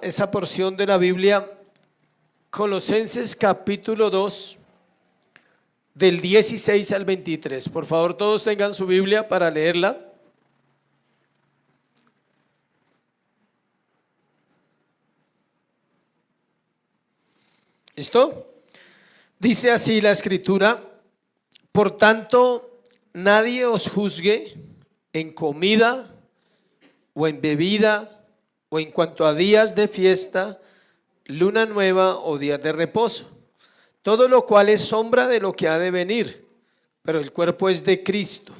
esa porción de la Biblia, Colosenses capítulo 2, del 16 al 23. Por favor, todos tengan su Biblia para leerla. ¿Listo? Dice así la Escritura: por tanto, nadie os juzgue en comida o en bebida o en cuanto a días de fiesta, luna nueva o días de reposo, todo lo cual es sombra de lo que ha de venir, pero el cuerpo es de Cristo.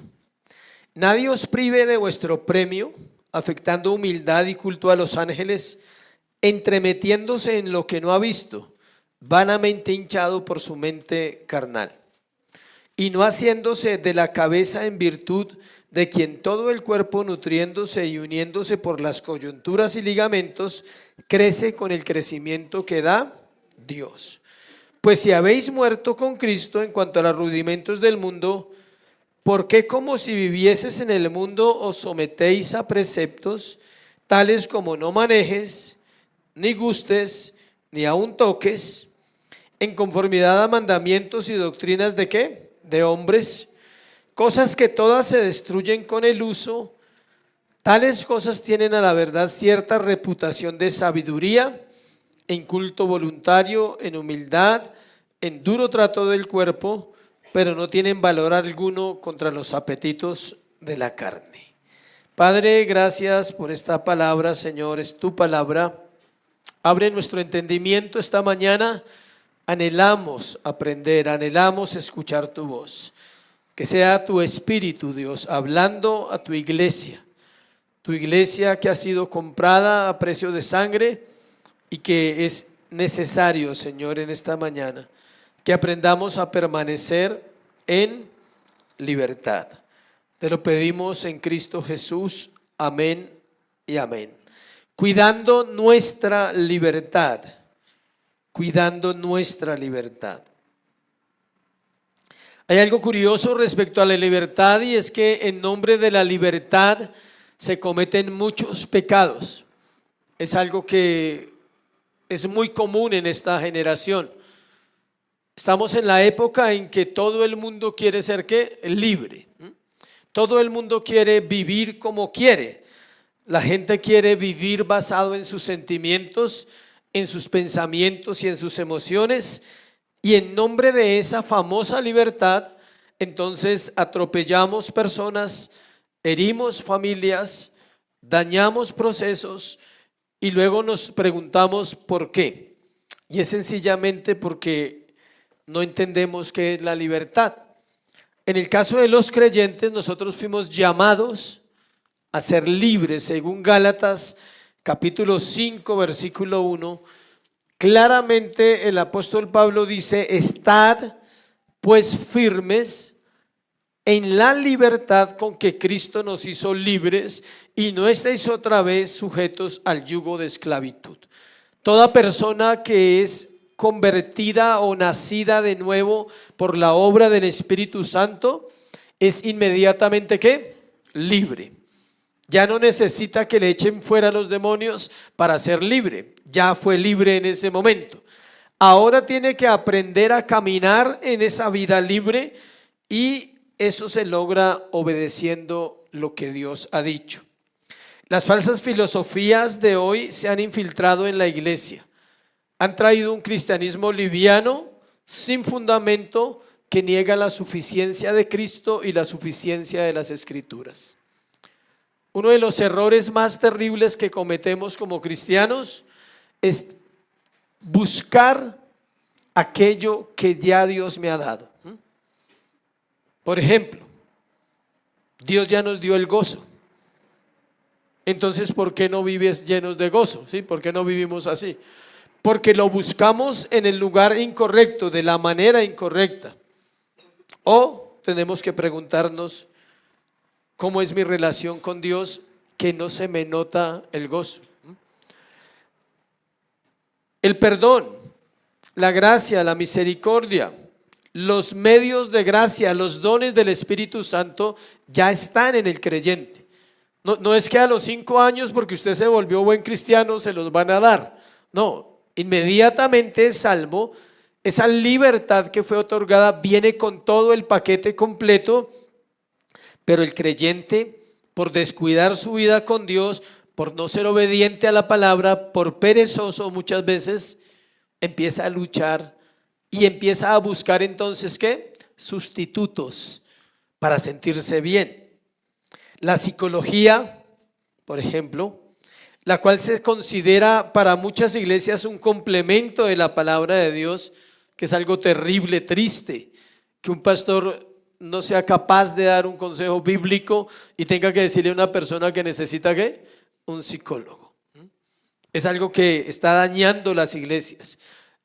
Nadie os prive de vuestro premio, afectando humildad y culto a los ángeles, entremetiéndose en lo que no ha visto, vanamente hinchado por su mente carnal, y no haciéndose de la cabeza en virtud de quien todo el cuerpo, nutriéndose y uniéndose por las coyunturas y ligamentos, crece con el crecimiento que da Dios. Pues si habéis muerto con Cristo en cuanto a los rudimentos del mundo, ¿por qué como si vivieses en el mundo os sometéis a preceptos tales como no manejes, ni gustes, ni aun toques, en conformidad a mandamientos y doctrinas de qué? De hombres, cosas que todas se destruyen con el uso? Tales cosas tienen a la verdad cierta reputación de sabiduría, en culto voluntario, en humildad, en duro trato del cuerpo, pero no tienen valor alguno contra los apetitos de la carne. Padre, gracias por esta palabra, Señor, es tu palabra. Abre nuestro entendimiento esta mañana. Anhelamos aprender, anhelamos escuchar tu voz. Que sea tu Espíritu, Dios, hablando a tu iglesia que ha sido comprada a precio de sangre y que es necesario, Señor, en esta mañana, que aprendamos a permanecer en libertad. Te lo pedimos en Cristo Jesús. Amén y amén. Cuidando nuestra libertad. Cuidando nuestra libertad. Hay algo curioso respecto a la libertad, y es que en nombre de la libertad se cometen muchos pecados. Es algo que es muy común en esta generación. Estamos en la época en que todo el mundo quiere ser ¿qué? Libre. Todo el mundo quiere vivir como quiere. La gente quiere vivir basado en sus sentimientos, en sus pensamientos y en sus emociones. Y en nombre de esa famosa libertad, entonces atropellamos personas, herimos familias, dañamos procesos y luego nos preguntamos por qué. Y es sencillamente porque no entendemos qué es la libertad. En el caso de los creyentes, nosotros fuimos llamados a ser libres, según Gálatas capítulo 5, versículo 1. Claramente el apóstol Pablo dice: estad pues firmes en la libertad con que Cristo nos hizo libres, y no estéis otra vez sujetos al yugo de esclavitud. Toda persona que es convertida o nacida de nuevo por la obra del Espíritu Santo es inmediatamente ¿qué? Libre. Ya no necesita que le echen fuera los demonios para ser libre. Ya fue libre en ese momento. Ahora tiene que aprender a caminar en esa vida libre, y eso se logra obedeciendo lo que Dios ha dicho. Las falsas filosofías de hoy se han infiltrado en la iglesia. Han traído un cristianismo liviano, sin fundamento, que niega la suficiencia de Cristo y la suficiencia de las Escrituras. Uno de los errores más terribles que cometemos como cristianos es buscar aquello que ya Dios me ha dado. Por ejemplo, Dios ya nos dio el gozo. Entonces, ¿por qué no vives llenos de gozo? ¿Sí? ¿Por qué no vivimos así? Porque lo buscamos en el lugar incorrecto, de la manera incorrecta. O tenemos que preguntarnos: ¿cómo es mi relación con Dios, que no se me nota el gozo? El perdón, la gracia, la misericordia, los medios de gracia, los dones del Espíritu Santo ya están en el creyente. No es que a los 5 años, porque usted se volvió buen cristiano, se los van a dar. No, inmediatamente es salvo. Esa libertad que fue otorgada viene con todo el paquete completo, pero el creyente, por descuidar su vida con Dios, por no ser obediente a la palabra, por perezoso muchas veces, empieza a luchar y empieza a buscar entonces ¿qué? Sustitutos para sentirse bien. La psicología, por ejemplo, la cual se considera para muchas iglesias un complemento de la palabra de Dios, que es algo terrible, triste, que un pastor no sea capaz de dar un consejo bíblico y tenga que decirle a una persona que necesita ¿qué? Un psicólogo. Es algo que está dañando las iglesias.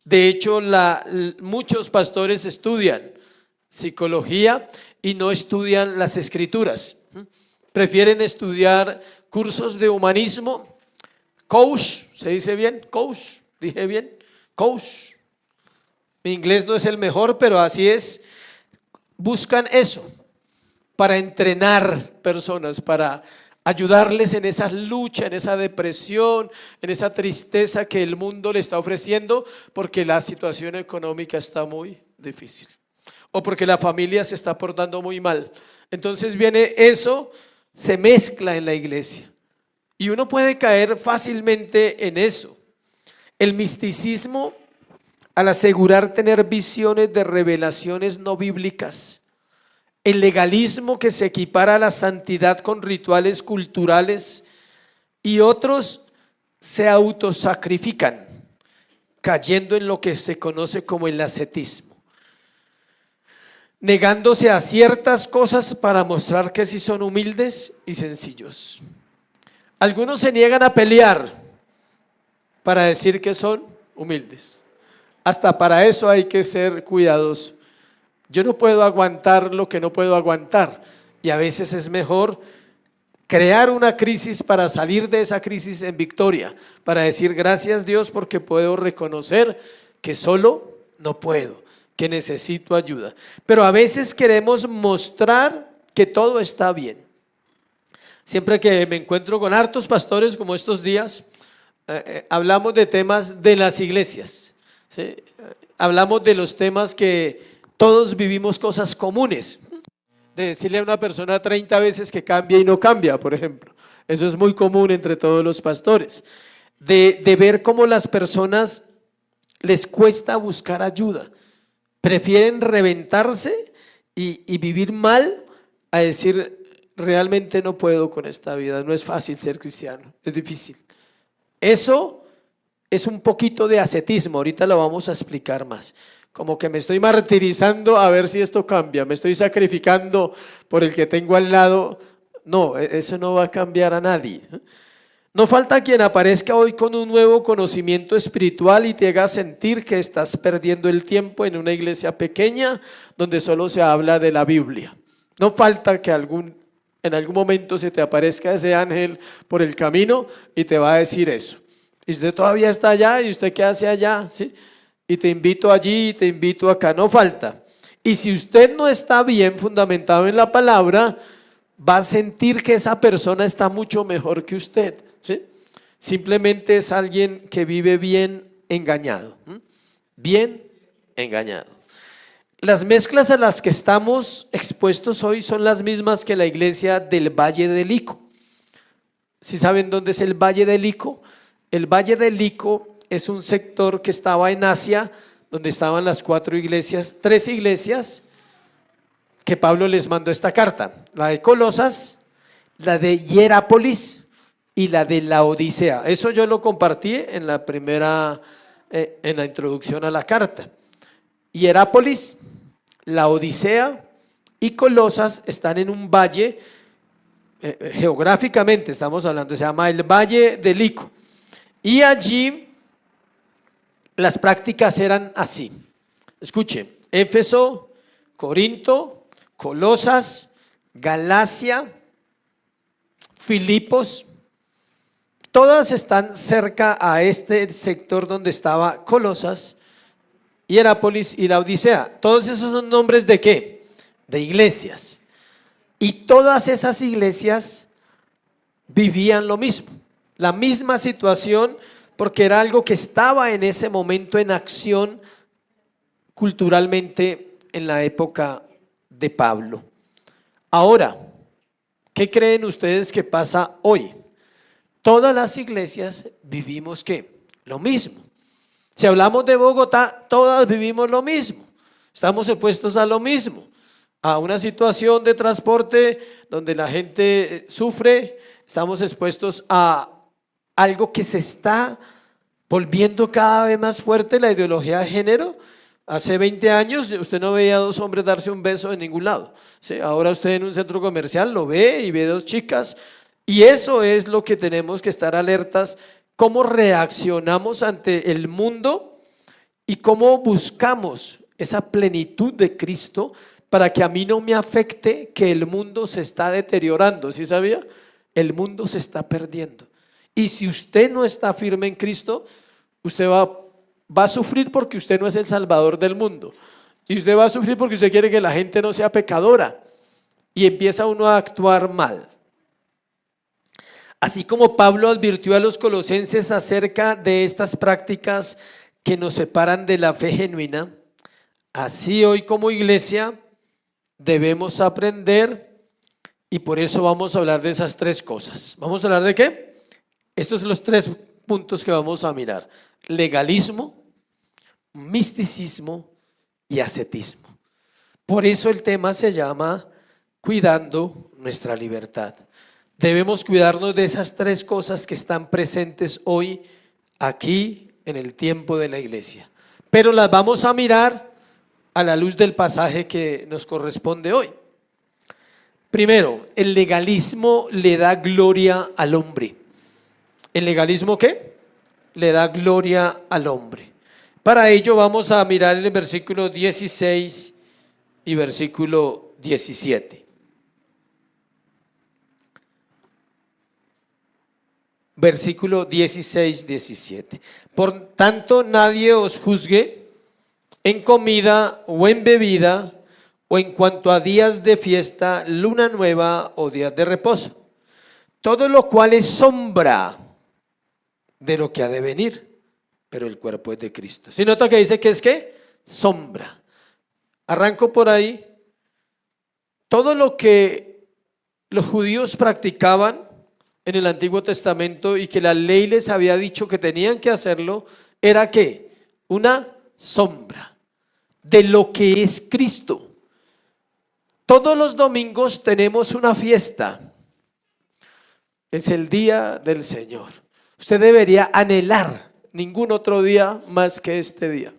De hecho, muchos pastores estudian psicología y no estudian las escrituras. Prefieren estudiar cursos de humanismo, coach, ¿se dice bien? Coach, dije bien, coach. Mi inglés no es el mejor, pero así es. Buscan eso para entrenar personas, para ayudarles en esa lucha, en esa depresión, en esa tristeza que el mundo le está ofreciendo, porque la situación económica está muy difícil o porque la familia se está portando muy mal. Entonces viene eso, se mezcla en la iglesia y uno puede caer fácilmente en eso. El misticismo, al asegurar tener visiones de revelaciones no bíblicas, el legalismo que se equipara a la santidad con rituales culturales, y otros se autosacrifican, cayendo en lo que se conoce como el ascetismo, negándose a ciertas cosas para mostrar que sí son humildes y sencillos. Algunos se niegan a pelear para decir que son humildes. Hasta para eso hay que ser cuidadoso. Yo no puedo aguantar lo que no puedo aguantar, y a veces es mejor crear una crisis para salir de esa crisis en victoria, para decir gracias Dios porque puedo reconocer que solo no puedo, que necesito ayuda. Pero a veces queremos mostrar que todo está bien. Siempre que me encuentro con hartos pastores como estos días, hablamos de temas de las iglesias, ¿sí? Hablamos de los temas que todos vivimos, cosas comunes, de decirle a una persona 30 veces que cambia y no cambia, por ejemplo. Eso es muy común entre todos los pastores, de ver cómo las personas les cuesta buscar ayuda. Prefieren reventarse y vivir mal a decir realmente no puedo con esta vida, no es fácil ser cristiano, es difícil. Eso es un poquito de ascetismo, ahorita lo vamos a explicar más. Como que me estoy martirizando a ver si esto cambia, me estoy sacrificando por el que tengo al lado. No, eso no va a cambiar a nadie. No falta quien aparezca hoy con un nuevo conocimiento espiritual y te haga sentir que estás perdiendo el tiempo en una iglesia pequeña donde solo se habla de la Biblia. No falta que en algún momento se te aparezca ese ángel por el camino y te va a decir eso. Y usted todavía está allá, y usted qué hace allá, ¿sí? Y te invito allí, y te invito acá, no falta. Y si usted no está bien fundamentado en la palabra, va a sentir que esa persona está mucho mejor que usted, ¿sí? Simplemente es alguien que vive bien engañado, bien engañado. Las mezclas a las que estamos expuestos hoy son las mismas que la iglesia del Valle del Ico. ¿Sí saben dónde es el Valle del Ico? El Valle del Ico es un sector que estaba en Asia, donde estaban las 3 iglesias que Pablo les mandó esta carta: la de Colosas, la de Hierápolis y la de Laodicea. Eso yo lo compartí en la introducción a la carta. Hierápolis, Laodicea y Colosas están en un valle, geográficamente estamos hablando, se llama el Valle del Ico, y allí las prácticas eran así. Escuche: Éfeso, Corinto, Colosas, Galacia, Filipos, todas están cerca a este sector donde estaba Colosas, Hierápolis y Laodicea. Todos esos son nombres ¿de qué? De iglesias. Y todas esas iglesias vivían lo mismo, la misma situación, porque era algo que estaba en ese momento en acción culturalmente en la época de Pablo. Ahora, ¿qué creen ustedes que pasa hoy? Todas las iglesias vivimos ¿qué? Lo mismo. Si hablamos de Bogotá, todas vivimos lo mismo. Estamos expuestos a lo mismo, a una situación de transporte donde la gente sufre. Estamos expuestos a algo que se está volviendo cada vez más fuerte, la ideología de género. Hace 20 años usted no veía a dos hombres darse un beso en ningún lado. ¿Sí? Ahora usted en un centro comercial lo ve y ve dos chicas. Y eso es lo que tenemos que estar alertas, cómo reaccionamos ante el mundo y cómo buscamos esa plenitud de Cristo para que a mí no me afecte que el mundo se está deteriorando. ¿Sí sabía? El mundo se está perdiendo. Y si usted no está firme en Cristo, usted va a sufrir porque usted no es el salvador del mundo. Y usted va a sufrir porque usted quiere que la gente no sea pecadora. Y empieza uno a actuar mal. Así como Pablo advirtió a los colosenses acerca de estas prácticas que nos separan de la fe genuina, así hoy como iglesia debemos aprender, y por eso vamos a hablar de esas tres cosas. ¿Vamos a hablar de qué? Estos son los tres puntos que vamos a mirar: legalismo, misticismo y ascetismo. Por eso el tema se llama cuidando nuestra libertad. Debemos cuidarnos de esas tres cosas que están presentes hoy aquí en el tiempo de la iglesia, pero las vamos a mirar a la luz del pasaje que nos corresponde hoy. Primero, el legalismo le da gloria al hombre. ¿El legalismo qué? Le da gloria al hombre. Para ello vamos a mirar el versículo 16 y versículo 17. Versículo 16, 17. Por tanto, nadie os juzgue en comida o en bebida, o en cuanto a días de fiesta, luna nueva o días de reposo, todo lo cual es sombra de lo que ha de venir, pero el cuerpo es de Cristo. ¿Sí nota que dice que es qué? Sombra. Arranco por ahí. Todo lo que los judíos practicaban en el Antiguo Testamento y que la ley les había dicho que tenían que hacerlo, era ¿qué? Una sombra de lo que es Cristo. Todos los domingos tenemos una fiesta. Es el día del Señor. Usted debería anhelar ningún otro día más que este día.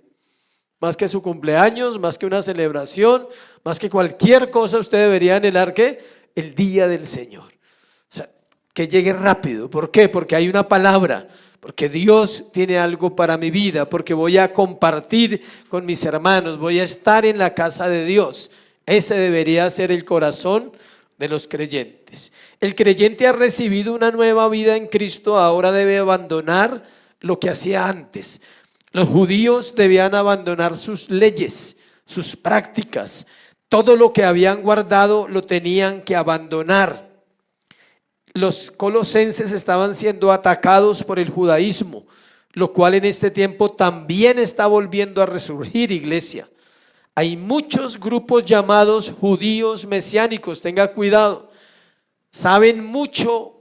Más que su cumpleaños, más que una celebración, más que cualquier cosa, usted debería anhelar ¿qué? El día del Señor. O sea, que llegue rápido. ¿Por qué? Porque hay una palabra, porque Dios tiene algo para mi vida, porque voy a compartir con mis hermanos, voy a estar en la casa de Dios. Ese debería ser el corazón de los creyentes. El creyente ha recibido una nueva vida en Cristo, ahora debe abandonar lo que hacía antes. Los judíos debían abandonar sus leyes, sus prácticas. Todo lo que habían guardado lo tenían que abandonar. Los colosenses estaban siendo atacados por el judaísmo, lo cual en este tiempo también está volviendo a resurgir, iglesia. Hay muchos grupos llamados judíos mesiánicos, tenga cuidado. Saben mucho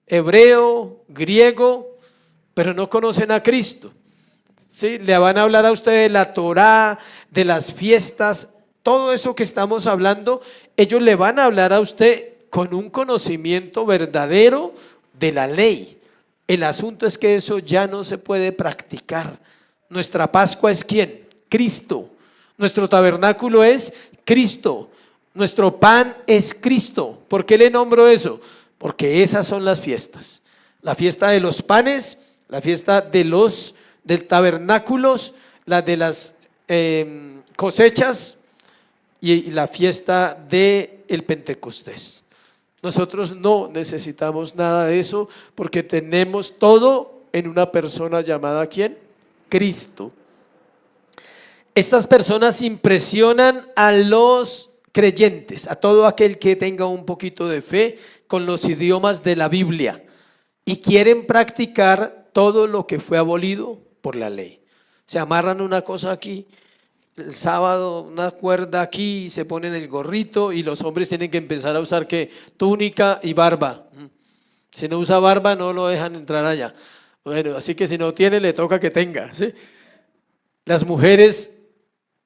hebreo, griego, pero no conocen a Cristo. ¿Sí? Le van a hablar a usted de la Torá, de las fiestas, todo eso que estamos hablando. Ellos le van a hablar a usted con un conocimiento verdadero de la ley. El asunto es que eso ya no se puede practicar. Nuestra Pascua es ¿quién? Cristo. Nuestro tabernáculo es Cristo. Nuestro pan es Cristo. ¿Por qué le nombro eso? Porque esas son las fiestas. La fiesta de los panes, la fiesta del tabernáculos, la de las cosechas y la fiesta del Pentecostés. Nosotros no necesitamos nada de eso porque tenemos todo en una persona llamada ¿quién? Cristo. Estas personas impresionan a los creyentes, a todo aquel que tenga un poquito de fe con los idiomas de la Biblia y quieren practicar todo lo que fue abolido por la ley. Se amarran una cosa aquí, el sábado una cuerda aquí y se ponen el gorrito, y los hombres tienen que empezar a usar ¿qué? Túnica y barba. Si no usa barba no lo dejan entrar allá. Bueno, así que si no tiene le toca que tenga, ¿sí? Las mujeres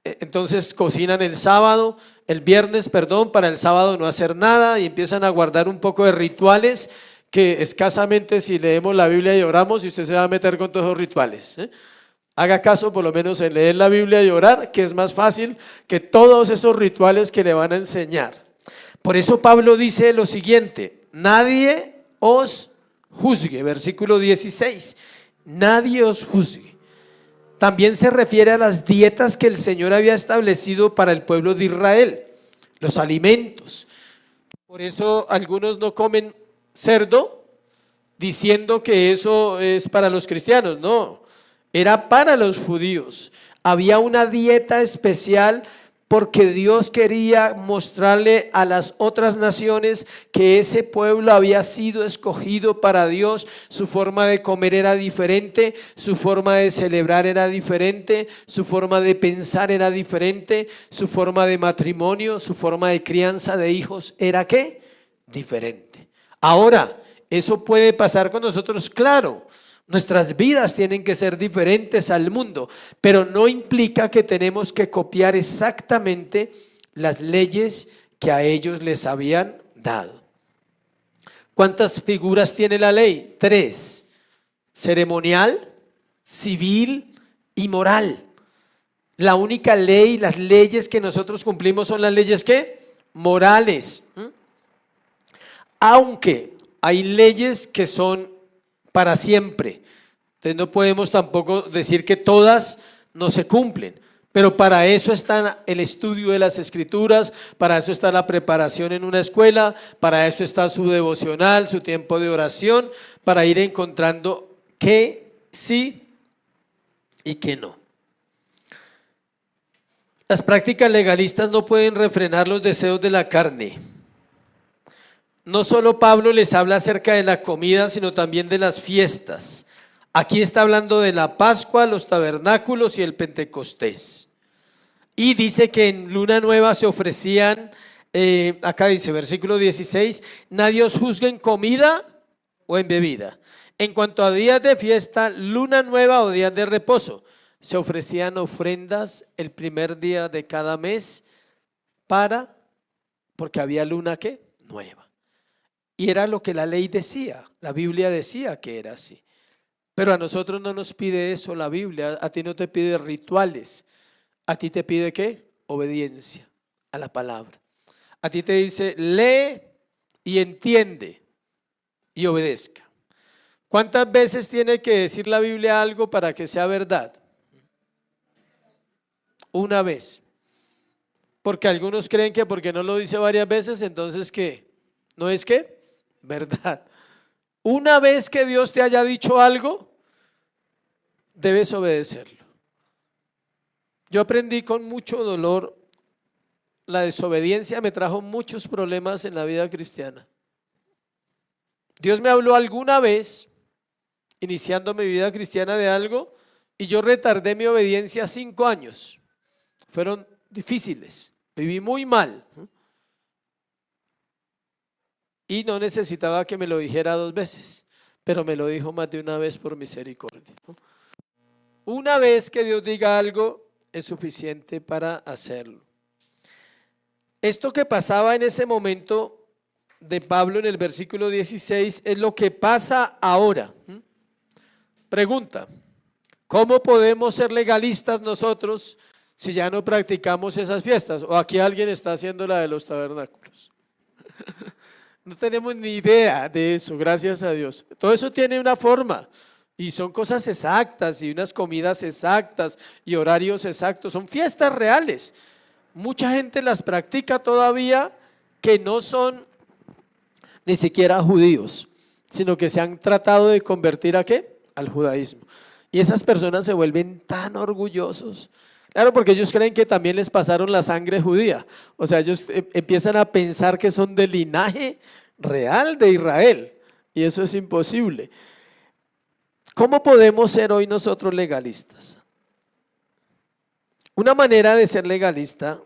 entonces cocinan el sábado, el viernes, perdón, para el sábado no hacer nada, y empiezan a guardar un poco de rituales que escasamente, si leemos la Biblia y oramos, y usted se va a meter con todos esos rituales, ¿eh? Haga caso por lo menos en leer la Biblia y orar, que es más fácil que todos esos rituales que le van a enseñar. Por eso Pablo dice lo siguiente: nadie os juzgue, versículo 16, nadie os juzgue. También se refiere a las dietas que el Señor había establecido para el pueblo de Israel, los alimentos. Por eso algunos no comen cerdo diciendo que eso es para los cristianos. No, era para los judíos. Había una dieta especial porque Dios quería mostrarle a las otras naciones que ese pueblo había sido escogido para Dios. Su forma de comer era diferente, su forma de celebrar era diferente, su forma de pensar era diferente, su forma de matrimonio, su forma de crianza de hijos era ¿qué? Diferente. Ahora, eso puede pasar con nosotros, claro. Nuestras vidas tienen que ser diferentes al mundo, pero no implica que tenemos que copiar exactamente las leyes que a ellos les habían dado. ¿Cuántas figuras tiene la ley? 3: ceremonial, civil y moral. La única ley, las leyes que nosotros cumplimos son las leyes ¿qué? Morales. Aunque hay leyes que son para siempre. Entonces no podemos tampoco decir que todas no se cumplen, pero para eso está el estudio de las Escrituras, para eso está la preparación en una escuela, para eso está su devocional, su tiempo de oración, para ir encontrando qué sí y qué no. Las prácticas legalistas no pueden refrenar los deseos de la carne. No solo Pablo les habla acerca de la comida, sino también de las fiestas. Aquí está hablando de la Pascua, los tabernáculos y el Pentecostés. Y dice que en luna nueva se ofrecían, acá dice versículo 16, nadie os juzgue en comida o en bebida. En cuanto a días de fiesta, luna nueva o días de reposo, se ofrecían ofrendas el primer día de cada mes porque había luna ¿qué? Nueva. Y era lo que la ley decía, la Biblia decía que era así. Pero a nosotros no nos pide eso la Biblia, a ti no te pide rituales, a ti te pide ¿qué? Obediencia a la palabra. A ti te dice lee y entiende y obedezca. ¿Cuántas veces tiene que decir la Biblia algo para que sea verdad? Una vez. Porque algunos creen que porque no lo dice varias veces, entonces ¿qué? ¿No es qué? Verdad. Una vez que Dios te haya dicho algo, debes obedecerlo. Yo aprendí con mucho dolor, la desobediencia me trajo muchos problemas en la vida cristiana. Dios me habló alguna vez, iniciando mi vida cristiana, de algo, y yo retardé mi obediencia 5 años. Fueron difíciles, viví muy mal. Y no necesitaba que me lo dijera 2 veces, pero me lo dijo más de una vez por misericordia. Una vez que Dios diga algo es suficiente para hacerlo. Esto que pasaba en ese momento de Pablo en el versículo 16 es lo que pasa ahora. Pregunta: ¿cómo podemos ser legalistas nosotros si ya no practicamos esas fiestas? ¿O aquí alguien está haciendo la de los tabernáculos? No tenemos ni idea de eso, gracias a Dios. Todo eso tiene una forma y son cosas exactas y unas comidas exactas y horarios exactos. Son fiestas reales. Mucha gente las practica todavía que no son ni siquiera judíos, sino que se han tratado de convertir ¿a qué? Al judaísmo. Y esas personas se vuelven tan orgullosos. Claro, porque ellos creen que también les pasaron la sangre judía. O sea, ellos empiezan a pensar que son del linaje real de Israel. Y eso es imposible. ¿Cómo podemos ser hoy nosotros legalistas? Una manera de ser legalista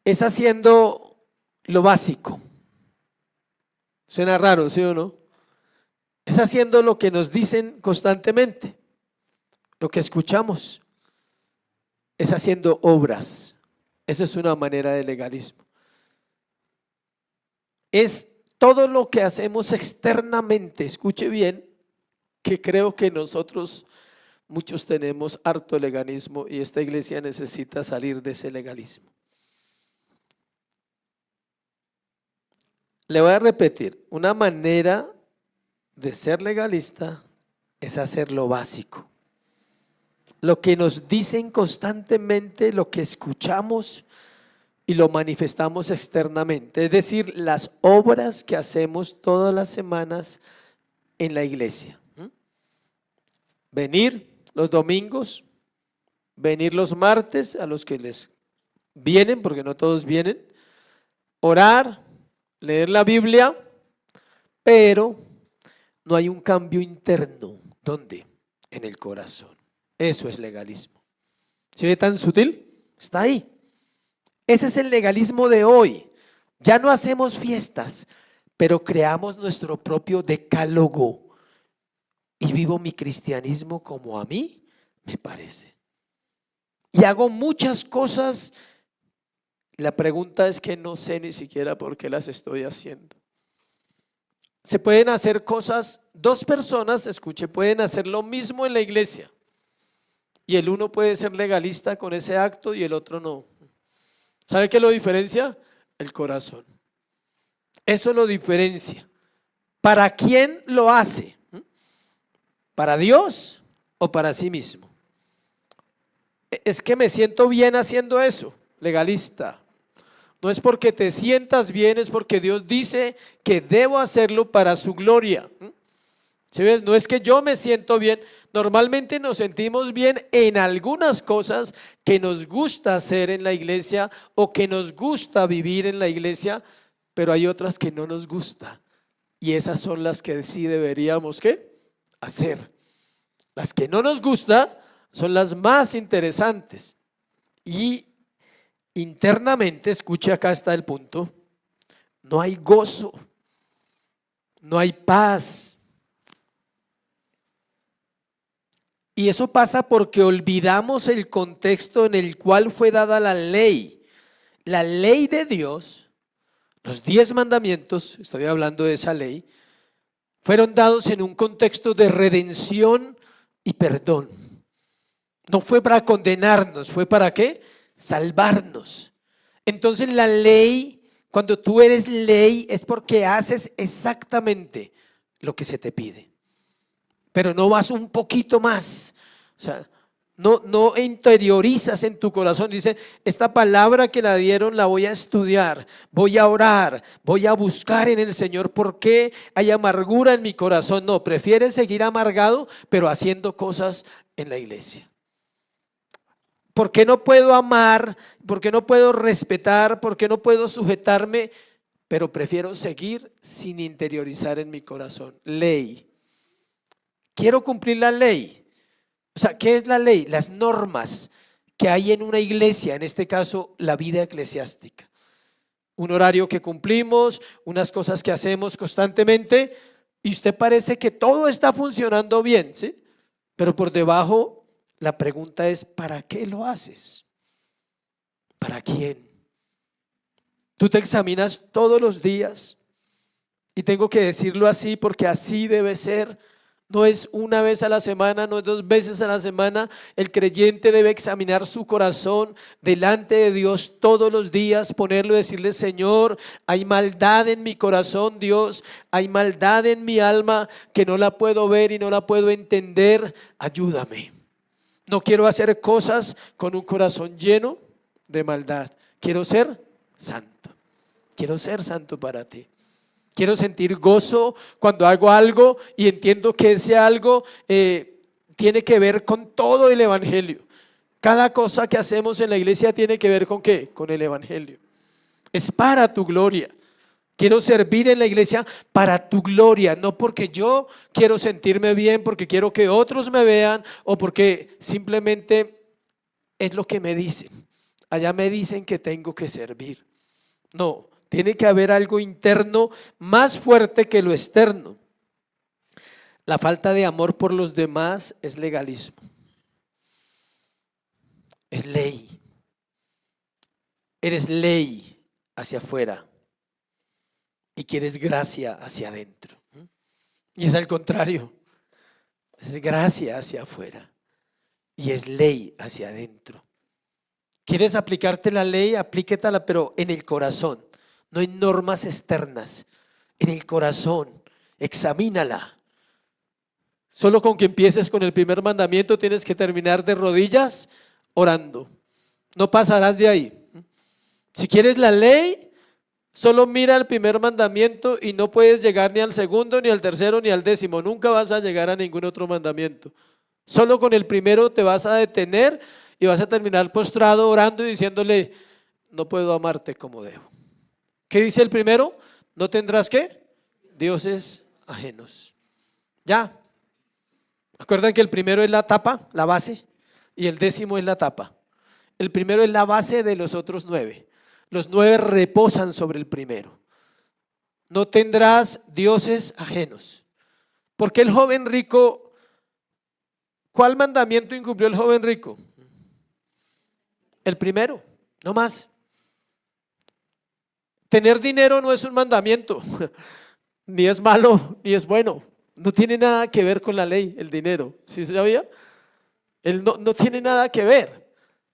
es haciendo lo básico. Suena raro, ¿sí o no? Es haciendo lo que nos dicen constantemente, lo que escuchamos. Es haciendo obras. Esa es una manera de legalismo. Es todo lo que hacemos externamente, escuche bien, que creo que nosotros muchos tenemos harto legalismo y esta iglesia necesita salir de ese legalismo. Le voy a repetir, una manera de ser legalista es hacer lo básico. Lo que nos dicen constantemente, lo que escuchamos y lo manifestamos externamente. Es decir, las obras que hacemos todas las semanas en la iglesia. Venir los domingos, venir los martes a los que les vienen, porque no todos vienen, orar, leer la Biblia, pero no hay un cambio interno. ¿Dónde? En el corazón. Eso es legalismo. ¿Se ve tan sutil? Está ahí. Ese es el legalismo de hoy. Ya no hacemos fiestas, pero creamos nuestro propio decálogo y vivo mi cristianismo como a mí me parece. Y hago muchas cosas. La pregunta es que no sé ni siquiera por qué las estoy haciendo. Se pueden hacer cosas, dos personas, escuche, pueden hacer lo mismo en la iglesia. Y el uno puede ser legalista con ese acto y el otro no. ¿Sabe qué lo diferencia? El corazón. Eso lo diferencia. ¿Para quién lo hace? ¿Para Dios o para sí mismo? Es que me siento bien haciendo eso, legalista. No es porque te sientas bien, es porque Dios dice que debo hacerlo para su gloria. ¿Sí ves? No es que yo me siento bien. Normalmente nos sentimos bien en algunas cosas que nos gusta hacer en la iglesia o que nos gusta vivir en la iglesia, pero hay otras que no nos gusta. Y esas son las que sí deberíamos ¿qué? Hacer. Las que no nos gusta son las más interesantes. Y internamente, escuche, acá está el punto, no hay gozo, no hay paz. Y eso pasa porque olvidamos el contexto en el cual fue dada la ley. La ley de Dios, los 10 mandamientos, estoy hablando de esa ley, fueron dados en un contexto de redención y perdón. No fue para condenarnos, fue para ¿qué? Salvarnos. Entonces la ley, cuando tú eres ley, es porque haces exactamente lo que se te pide. Pero no vas un poquito más. O sea, no interiorizas en tu corazón. Dice, esta palabra que la dieron la voy a estudiar, voy a orar, voy a buscar en el Señor por qué hay amargura en mi corazón. No, prefieres seguir amargado, pero haciendo cosas en la iglesia. ¿Por qué no puedo amar? ¿Por qué no puedo respetar? ¿Por qué no puedo sujetarme? Pero prefiero seguir sin interiorizar en mi corazón. Ley. Quiero cumplir la ley. O sea, ¿qué es la ley? Las normas que hay en una iglesia, en este caso la vida eclesiástica. Un horario que cumplimos, unas cosas que hacemos constantemente y usted parece que todo está funcionando bien, ¿sí? Pero por debajo la pregunta es, ¿para qué lo haces? ¿Para quién? Tú te examinas todos los días y tengo que decirlo así porque así debe ser. No es una vez a la semana, no es 2 veces a la semana. El creyente debe examinar su corazón delante de Dios todos los días, ponerlo y decirle, Señor, hay maldad en mi corazón, Dios, hay maldad en mi alma que no la puedo ver y no la puedo entender, ayúdame. No quiero hacer cosas con un corazón lleno de maldad. Quiero ser santo. Quiero ser santo para ti. Quiero sentir gozo cuando hago algo y entiendo que ese algo tiene que ver con todo el evangelio. Cada cosa que hacemos en la iglesia tiene que ver ¿con qué? Con el evangelio. Es para tu gloria. Quiero servir en la iglesia para tu gloria, no porque yo quiero sentirme bien, porque quiero que otros me vean o porque simplemente es lo que me dicen. Allá me dicen que tengo que servir. No, tiene que haber algo interno más fuerte que lo externo. La falta de amor por los demás es legalismo. Es ley. Eres ley hacia afuera y quieres gracia hacia adentro. Y es al contrario. Es gracia hacia afuera y es ley hacia adentro. ¿Quieres aplicarte la ley? Aplíquetela, pero en el corazón, no en normas externas. En el corazón, examínala. Solo con que empieces con el primer mandamiento tienes que terminar de rodillas orando. No pasarás de ahí. Si quieres la ley, solo mira el primer mandamiento y no puedes llegar ni al segundo, ni al tercero, ni al décimo. Nunca vas a llegar a ningún otro mandamiento. Solo con el primero te vas a detener y vas a terminar postrado orando y diciéndole: no puedo amarte como debo. ¿Qué dice el primero? No tendrás ¿qué? Dioses ajenos. Ya. ¿Acuerdan que el primero es la tapa, la base? Y el décimo es la tapa. El primero es la base de los otros 9. Los 9 reposan sobre el primero. No tendrás dioses ajenos. ¿Por qué el joven rico? ¿Cuál mandamiento incumplió el joven rico? El primero, no más. Tener dinero no es un mandamiento, ni es malo, ni es bueno. No tiene nada que ver con la ley, el dinero. ¿Sí sabía? Él no tiene nada que ver.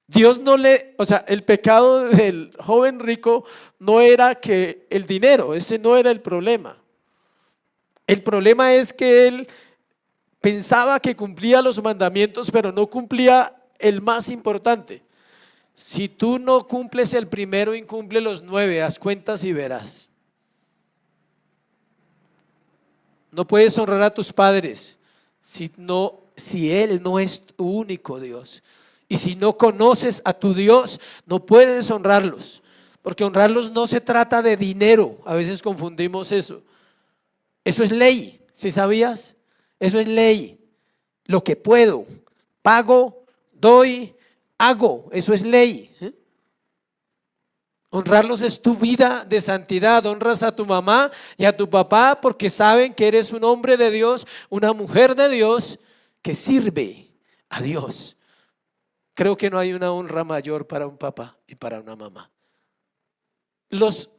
Dios no o sea, el pecado del joven rico no era que el dinero, ese no era el problema. El problema es que él pensaba que cumplía los mandamientos, pero no cumplía el más importante. Si tú no cumples el primero, incumple los 9, haz cuentas y verás. No puedes honrar a tus padres si Él no es tu único Dios. Y si no conoces a tu Dios, no puedes honrarlos. Porque honrarlos no se trata de dinero. A veces confundimos eso. Eso es ley, ¿sí sabías? Eso es ley. Lo que puedo, pago, doy, hago. Eso es ley. Honrarlos es tu vida de santidad. Honras a tu mamá y a tu papá porque saben que eres un hombre de Dios, una mujer de Dios que sirve a Dios. Creo que no hay una honra mayor para un papá y para una mamá. Los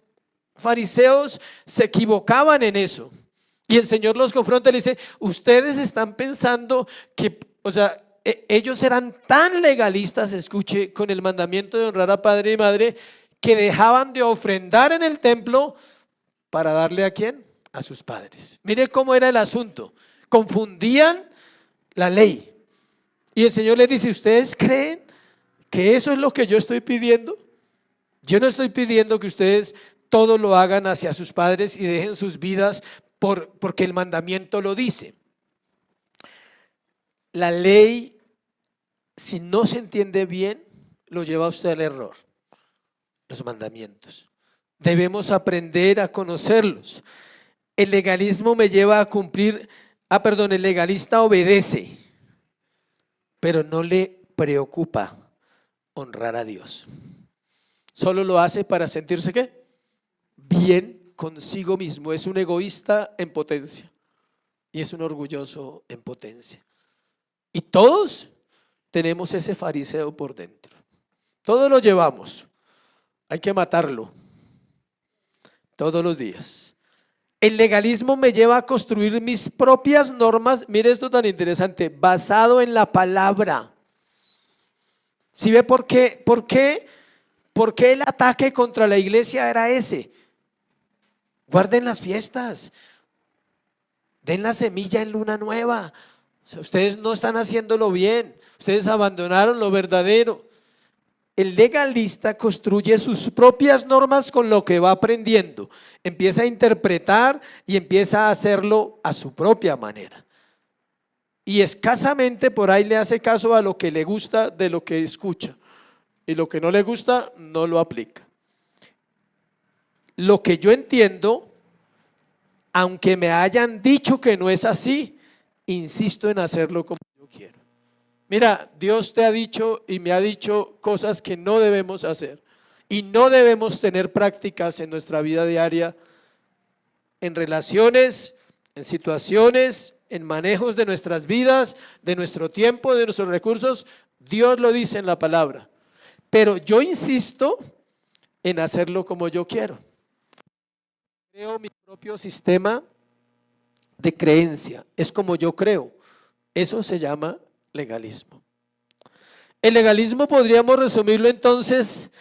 fariseos se equivocaban en eso y el Señor los confronta y le dice: ustedes están pensando que, o sea, ellos eran tan legalistas, escuche, con el mandamiento de honrar a padre y madre, que dejaban de ofrendar en el templo para darle ¿a quién? A sus padres. Mire cómo era el asunto. Confundían la ley. Y el Señor les dice: ¿ustedes creen que eso es lo que yo estoy pidiendo? Yo no estoy pidiendo que ustedes todo lo hagan hacia sus padres y dejen sus vidas porque el mandamiento lo dice. La ley, si no se entiende bien, lo lleva a usted al error. Los mandamientos. Debemos aprender a conocerlos. El legalismo me lleva a cumplir, el legalista obedece, pero no le preocupa honrar a Dios. Solo lo hace para sentirse ¿qué? Bien consigo mismo. Es un egoísta en potencia y es un orgulloso en potencia. Y todos tenemos ese fariseo por dentro. Todos lo llevamos. Hay que matarlo todos los días. El legalismo me lleva a construir mis propias normas. Mire esto tan interesante, basado en la palabra. ¿Sí ve por qué el ataque contra la iglesia era ese? Guarden las fiestas, den la semilla en luna nueva. O sea, ustedes no están haciéndolo bien, ustedes abandonaron lo verdadero. El legalista construye sus propias normas con lo que va aprendiendo. Empieza a interpretar y empieza a hacerlo a su propia manera. y escasamente por ahí le hace caso a lo que le gusta de lo que escucha, y lo que no le gusta no lo aplica. Lo que yo entiendo, aunque me hayan dicho que no es así, insisto en hacerlo como yo quiero. Mira, Dios te ha dicho y me ha dicho cosas que no debemos hacer, y no debemos tener prácticas en nuestra vida diaria, en relaciones, en situaciones, en manejos de nuestras vidas, de nuestro tiempo, de nuestros recursos. Dios lo dice en la palabra, pero yo insisto en hacerlo como yo quiero. Creo mi propio sistema de creencia, es como yo creo. Eso se llama legalismo. El legalismo podríamos resumirlo entonces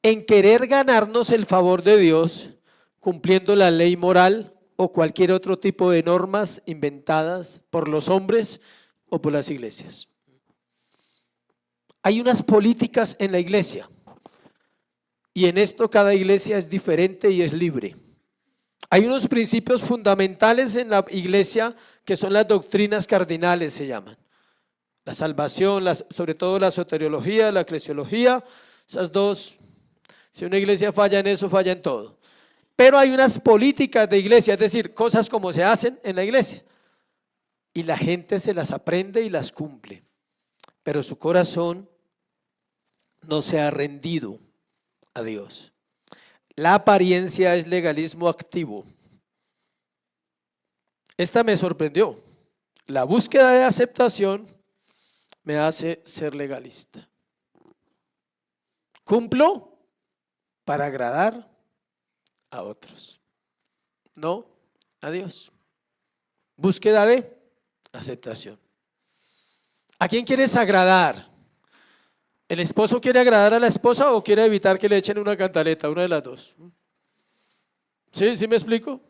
en querer ganarnos el favor de Dios cumpliendo la ley moral o cualquier otro tipo de normas inventadas por los hombres o por las iglesias. Hay unas políticas en la iglesia, y en esto cada iglesia es diferente y es libre. Hay unos principios fundamentales en la iglesia que son las doctrinas cardinales, se llaman. La salvación, sobre todo la soteriología, la eclesiología, esas dos. Si una iglesia falla en eso, falla en todo. Pero hay unas políticas de iglesia, es decir, cosas como se hacen en la iglesia, y la gente se las aprende y las cumple, pero su corazón no se ha rendido a Dios. La apariencia es legalismo activo. Esta me sorprendió. La búsqueda de aceptación me hace ser legalista. Cumplo para agradar a otros, no a Dios. Búsqueda de aceptación. ¿A quién quieres agradar? ¿El esposo quiere agradar a la esposa o quiere evitar que le echen una cantaleta? Una de las dos. ¿Sí me explico?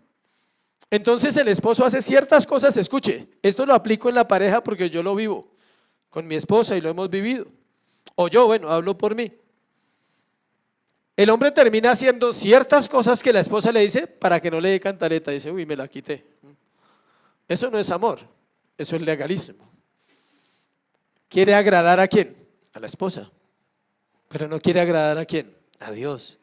Entonces el esposo hace ciertas cosas. Escuche, esto lo aplico en la pareja porque yo lo vivo con mi esposa y lo hemos vivido. O yo, bueno, hablo por mí. El hombre termina haciendo ciertas cosas que la esposa le dice para que no le dé cantaleta. Dice, uy, me la quité. Eso no es amor, eso es legalismo. ¿Quiere agradar a quién? A la esposa. Pero no quiere agradar a quién? A Dios.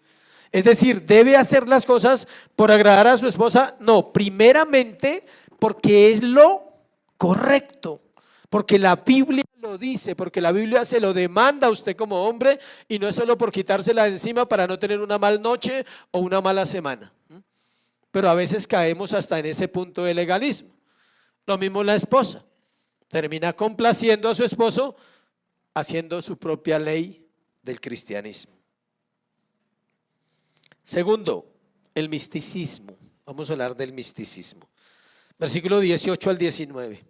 Es decir, ¿debe hacer las cosas por agradar a su esposa? No, primeramente porque es lo correcto, porque la Biblia lo dice, porque la Biblia se lo demanda a usted como hombre, y no es solo por quitársela de encima para no tener una mala noche o una mala semana. Pero a veces caemos hasta en ese punto de legalismo. Lo mismo la esposa, termina complaciendo a su esposo, haciendo su propia ley del cristianismo. Segundo, el misticismo. Vamos a hablar del misticismo. Versículo 18 al 19.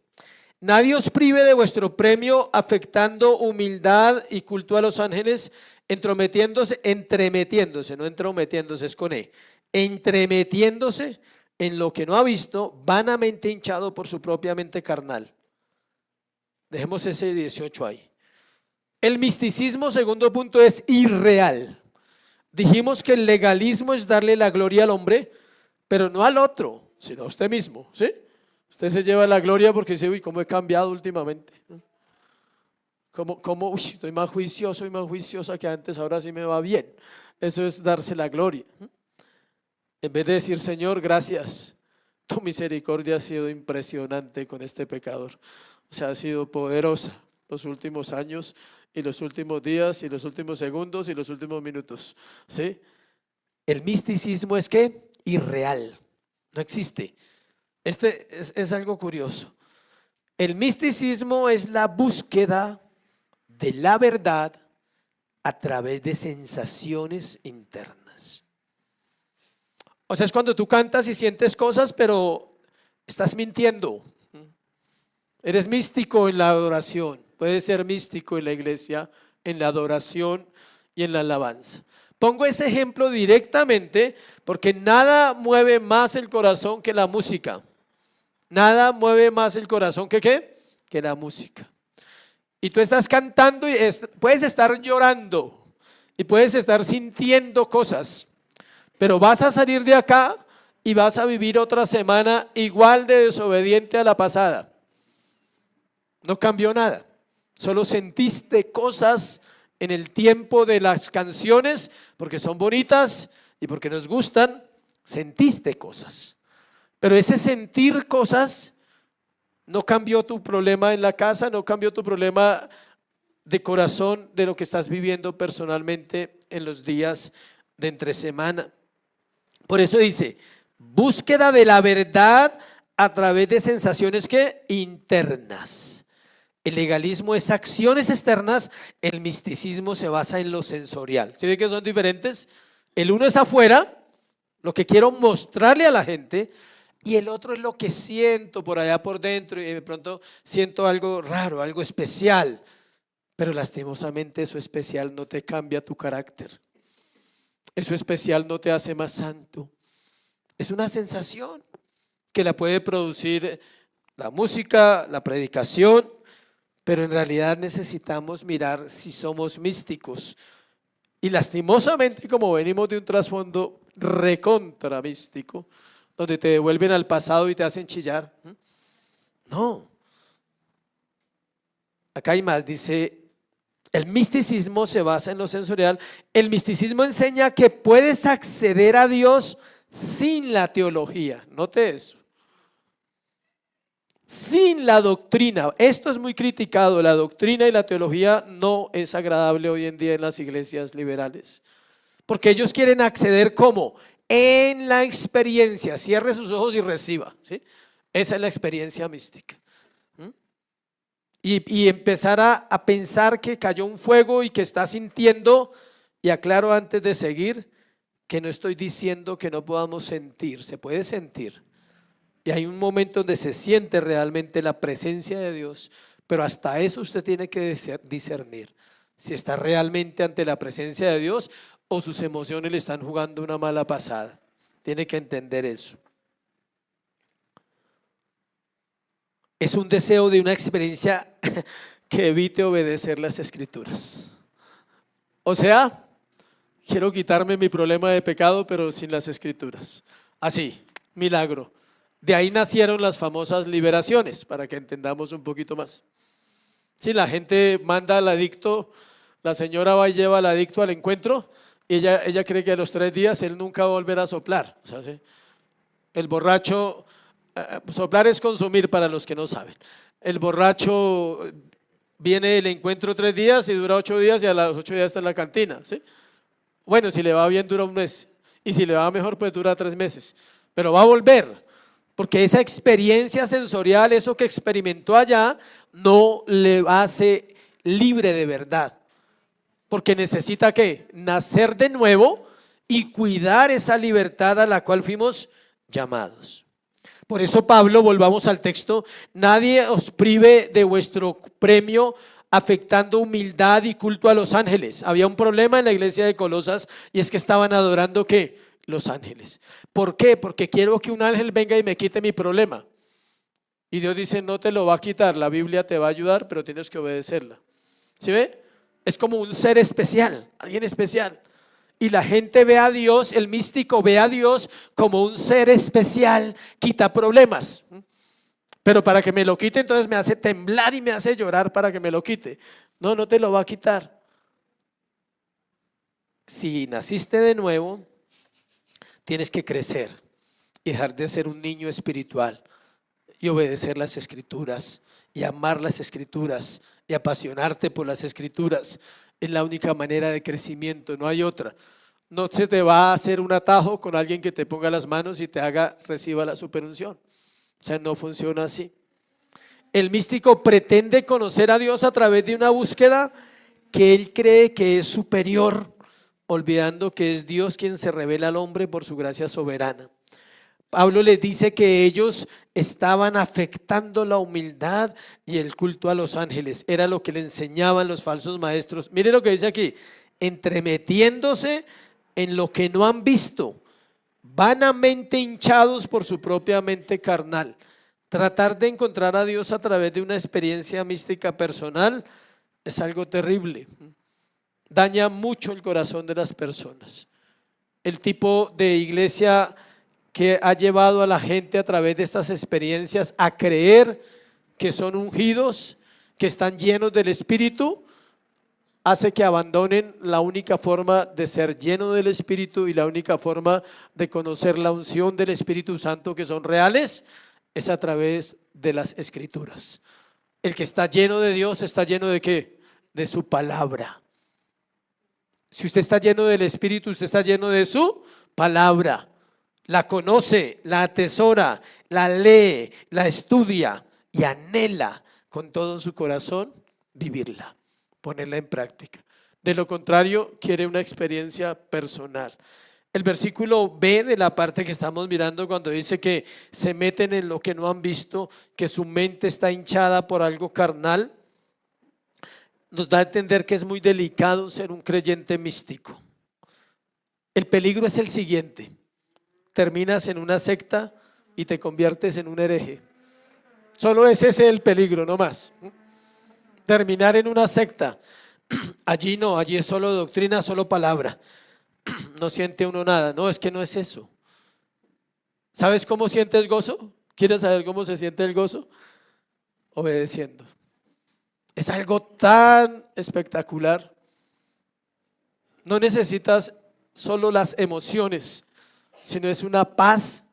Nadie os prive de vuestro premio afectando humildad y culto a los ángeles, entremetiéndose, no entrometiéndose, es con entremetiéndose en lo que no ha visto, vanamente hinchado por su propia mente carnal. Dejemos ese 18 ahí. El misticismo, segundo punto, es irreal. Dijimos que el legalismo es darle la gloria al hombre, pero no al otro, sino a usted mismo, ¿sí? Usted se lleva la gloria porque dice, uy, cómo he cambiado últimamente. Uy, estoy más juicioso y más juiciosa que antes, ahora sí me va bien. Eso es darse la gloria. En vez de decir, Señor, gracias, tu misericordia ha sido impresionante con este pecador. O sea, ha sido poderosa los últimos años y los últimos días y los últimos segundos y los últimos minutos, ¿sí? El misticismo es ¿qué? Irreal, no existe. Es algo curioso. El misticismo es la búsqueda de la verdad a través de sensaciones internas. O sea, es cuando tú cantas y sientes cosas, pero estás mintiendo. Eres místico en la adoración. Puedes ser místico en la iglesia, en la adoración y en la alabanza. Pongo ese ejemplo directamente porque nada mueve más el corazón que la música. Nada mueve más el corazón que ¿qué? Que la música. Y tú estás cantando y puedes estar llorando y puedes estar sintiendo cosas, pero vas a salir de acá y vas a vivir otra semana igual de desobediente a la pasada. No cambió nada. Solo sentiste cosas en el tiempo de las canciones, porque son bonitas y porque nos gustan, sentiste cosas. Pero ese sentir cosas no cambió tu problema en la casa, no cambió tu problema de corazón de lo que estás viviendo personalmente en los días de entre semana. Por eso dice, búsqueda de la verdad a través de sensaciones que internas. El legalismo es acciones externas, el misticismo se basa en lo sensorial. ¿Sí ve que son diferentes? El uno es afuera, lo que quiero mostrarle a la gente, y el otro es lo que siento por allá por dentro y de pronto siento algo raro, algo especial. Pero lastimosamente eso especial no te cambia tu carácter. Eso especial no te hace más santo. Es una sensación que la puede producir la música, la predicación, pero en realidad necesitamos mirar si somos místicos. Y lastimosamente, como venimos de un trasfondo recontra místico, donde te devuelven al pasado y te hacen chillar. No. Acá hay más, dice, el misticismo se basa en lo sensorial. El misticismo enseña que puedes acceder a Dios sin la teología. Note eso. Sin la doctrina. Esto es muy criticado. La doctrina y la teología no es agradable hoy en día en las iglesias liberales. Porque ellos quieren acceder ¿cómo? En la experiencia. Cierre sus ojos y reciba, ¿sí? Esa es la experiencia mística. Y empezar a pensar que cayó un fuego y que está sintiendo. Y aclaro antes de seguir que no estoy diciendo que no podamos sentir. Se puede sentir. Y hay un momento donde se siente realmente la presencia de Dios. Pero hasta eso usted tiene que discernir si está realmente ante la presencia de Dios o sus emociones le están jugando una mala pasada. Tiene que entender eso. Es un deseo de una experiencia que evite obedecer las escrituras. O sea, quiero quitarme mi problema de pecado, pero sin las escrituras. Así, milagro. De ahí nacieron las famosas liberaciones, para que entendamos un poquito más. Si la gente manda al adicto, la señora va y lleva al adicto al encuentro, y ella cree que a los 3 días él nunca va a volver a soplar. O sea, ¿sí? El borracho, soplar es consumir para los que no saben. El borracho viene del encuentro 3 días y dura 8 días y a los 8 días está en la cantina, ¿sí? Bueno, si le va bien dura 1 mes y si le va mejor pues dura 3 meses, pero va a volver porque esa experiencia sensorial, eso que experimentó allá, no le hace libre de verdad, porque necesita ¿qué? Nacer de nuevo y cuidar esa libertad a la cual fuimos llamados. Por eso Pablo, volvamos al texto, nadie os prive de vuestro premio afectando humildad y culto a los ángeles. Había un problema en la iglesia de Colosas y es que estaban adorando ¿qué? Los ángeles. ¿Por qué? Porque quiero que un ángel venga y me quite mi problema. Y Dios dice, no te lo va a quitar, la Biblia te va a ayudar, pero tienes que obedecerla. ¿Sí ve? Es como un ser especial, alguien especial. Y la gente ve a Dios, el místico ve a Dios como un ser especial, quita problemas. Pero para que me lo quite, entonces me hace temblar y me hace llorar para que me lo quite. No, no te lo va a quitar. Si naciste de nuevo, tienes que crecer y dejar de ser un niño espiritual y obedecer las escrituras y amar las escrituras y apasionarte por las escrituras. Es la única manera de crecimiento, no hay otra. No se te va a hacer un atajo con alguien que te ponga las manos y te haga, reciba la superunción. O sea, no funciona así. El místico pretende conocer a Dios a través de una búsqueda que él cree que es superior, olvidando que es Dios quien se revela al hombre por su gracia soberana. Pablo les dice que ellos estaban afectando la humildad y el culto a los ángeles. Era lo que le enseñaban los falsos maestros. Mire lo que dice aquí: entremetiéndose en lo que no han visto, vanamente hinchados por su propia mente carnal. Tratar de encontrar a Dios a través de una experiencia mística personal es algo terrible. Daña mucho el corazón de las personas. El tipo de iglesia que ha llevado a la gente a través de estas experiencias a creer que son ungidos que están llenos del Espíritu, hace que abandonen la única forma de ser lleno del Espíritu y la única forma de conocer la unción del Espíritu Santo que son reales es a través de las Escrituras. El que está lleno de Dios está lleno ¿de qué? De su palabra. Si usted está lleno del Espíritu, usted está lleno de su palabra. La conoce, la atesora, la lee, la estudia y anhela con todo su corazón vivirla, ponerla en práctica. De lo contrario, quiere una experiencia personal. El versículo B de la parte que estamos mirando, cuando dice que se meten en lo que no han visto, que su mente está hinchada por algo carnal, nos da a entender que es muy delicado ser un creyente místico. El peligro es el siguiente: terminas en una secta y te conviertes en un hereje. Solo es ese el peligro, no más. Terminar en una secta. Allí no, allí es solo doctrina, solo palabra. No siente uno nada. No, es que no es eso. ¿Sabes cómo sientes gozo? ¿Quieres saber cómo se siente el gozo? Obedeciendo. Es algo tan espectacular. No necesitas solo las emociones, sino es una paz,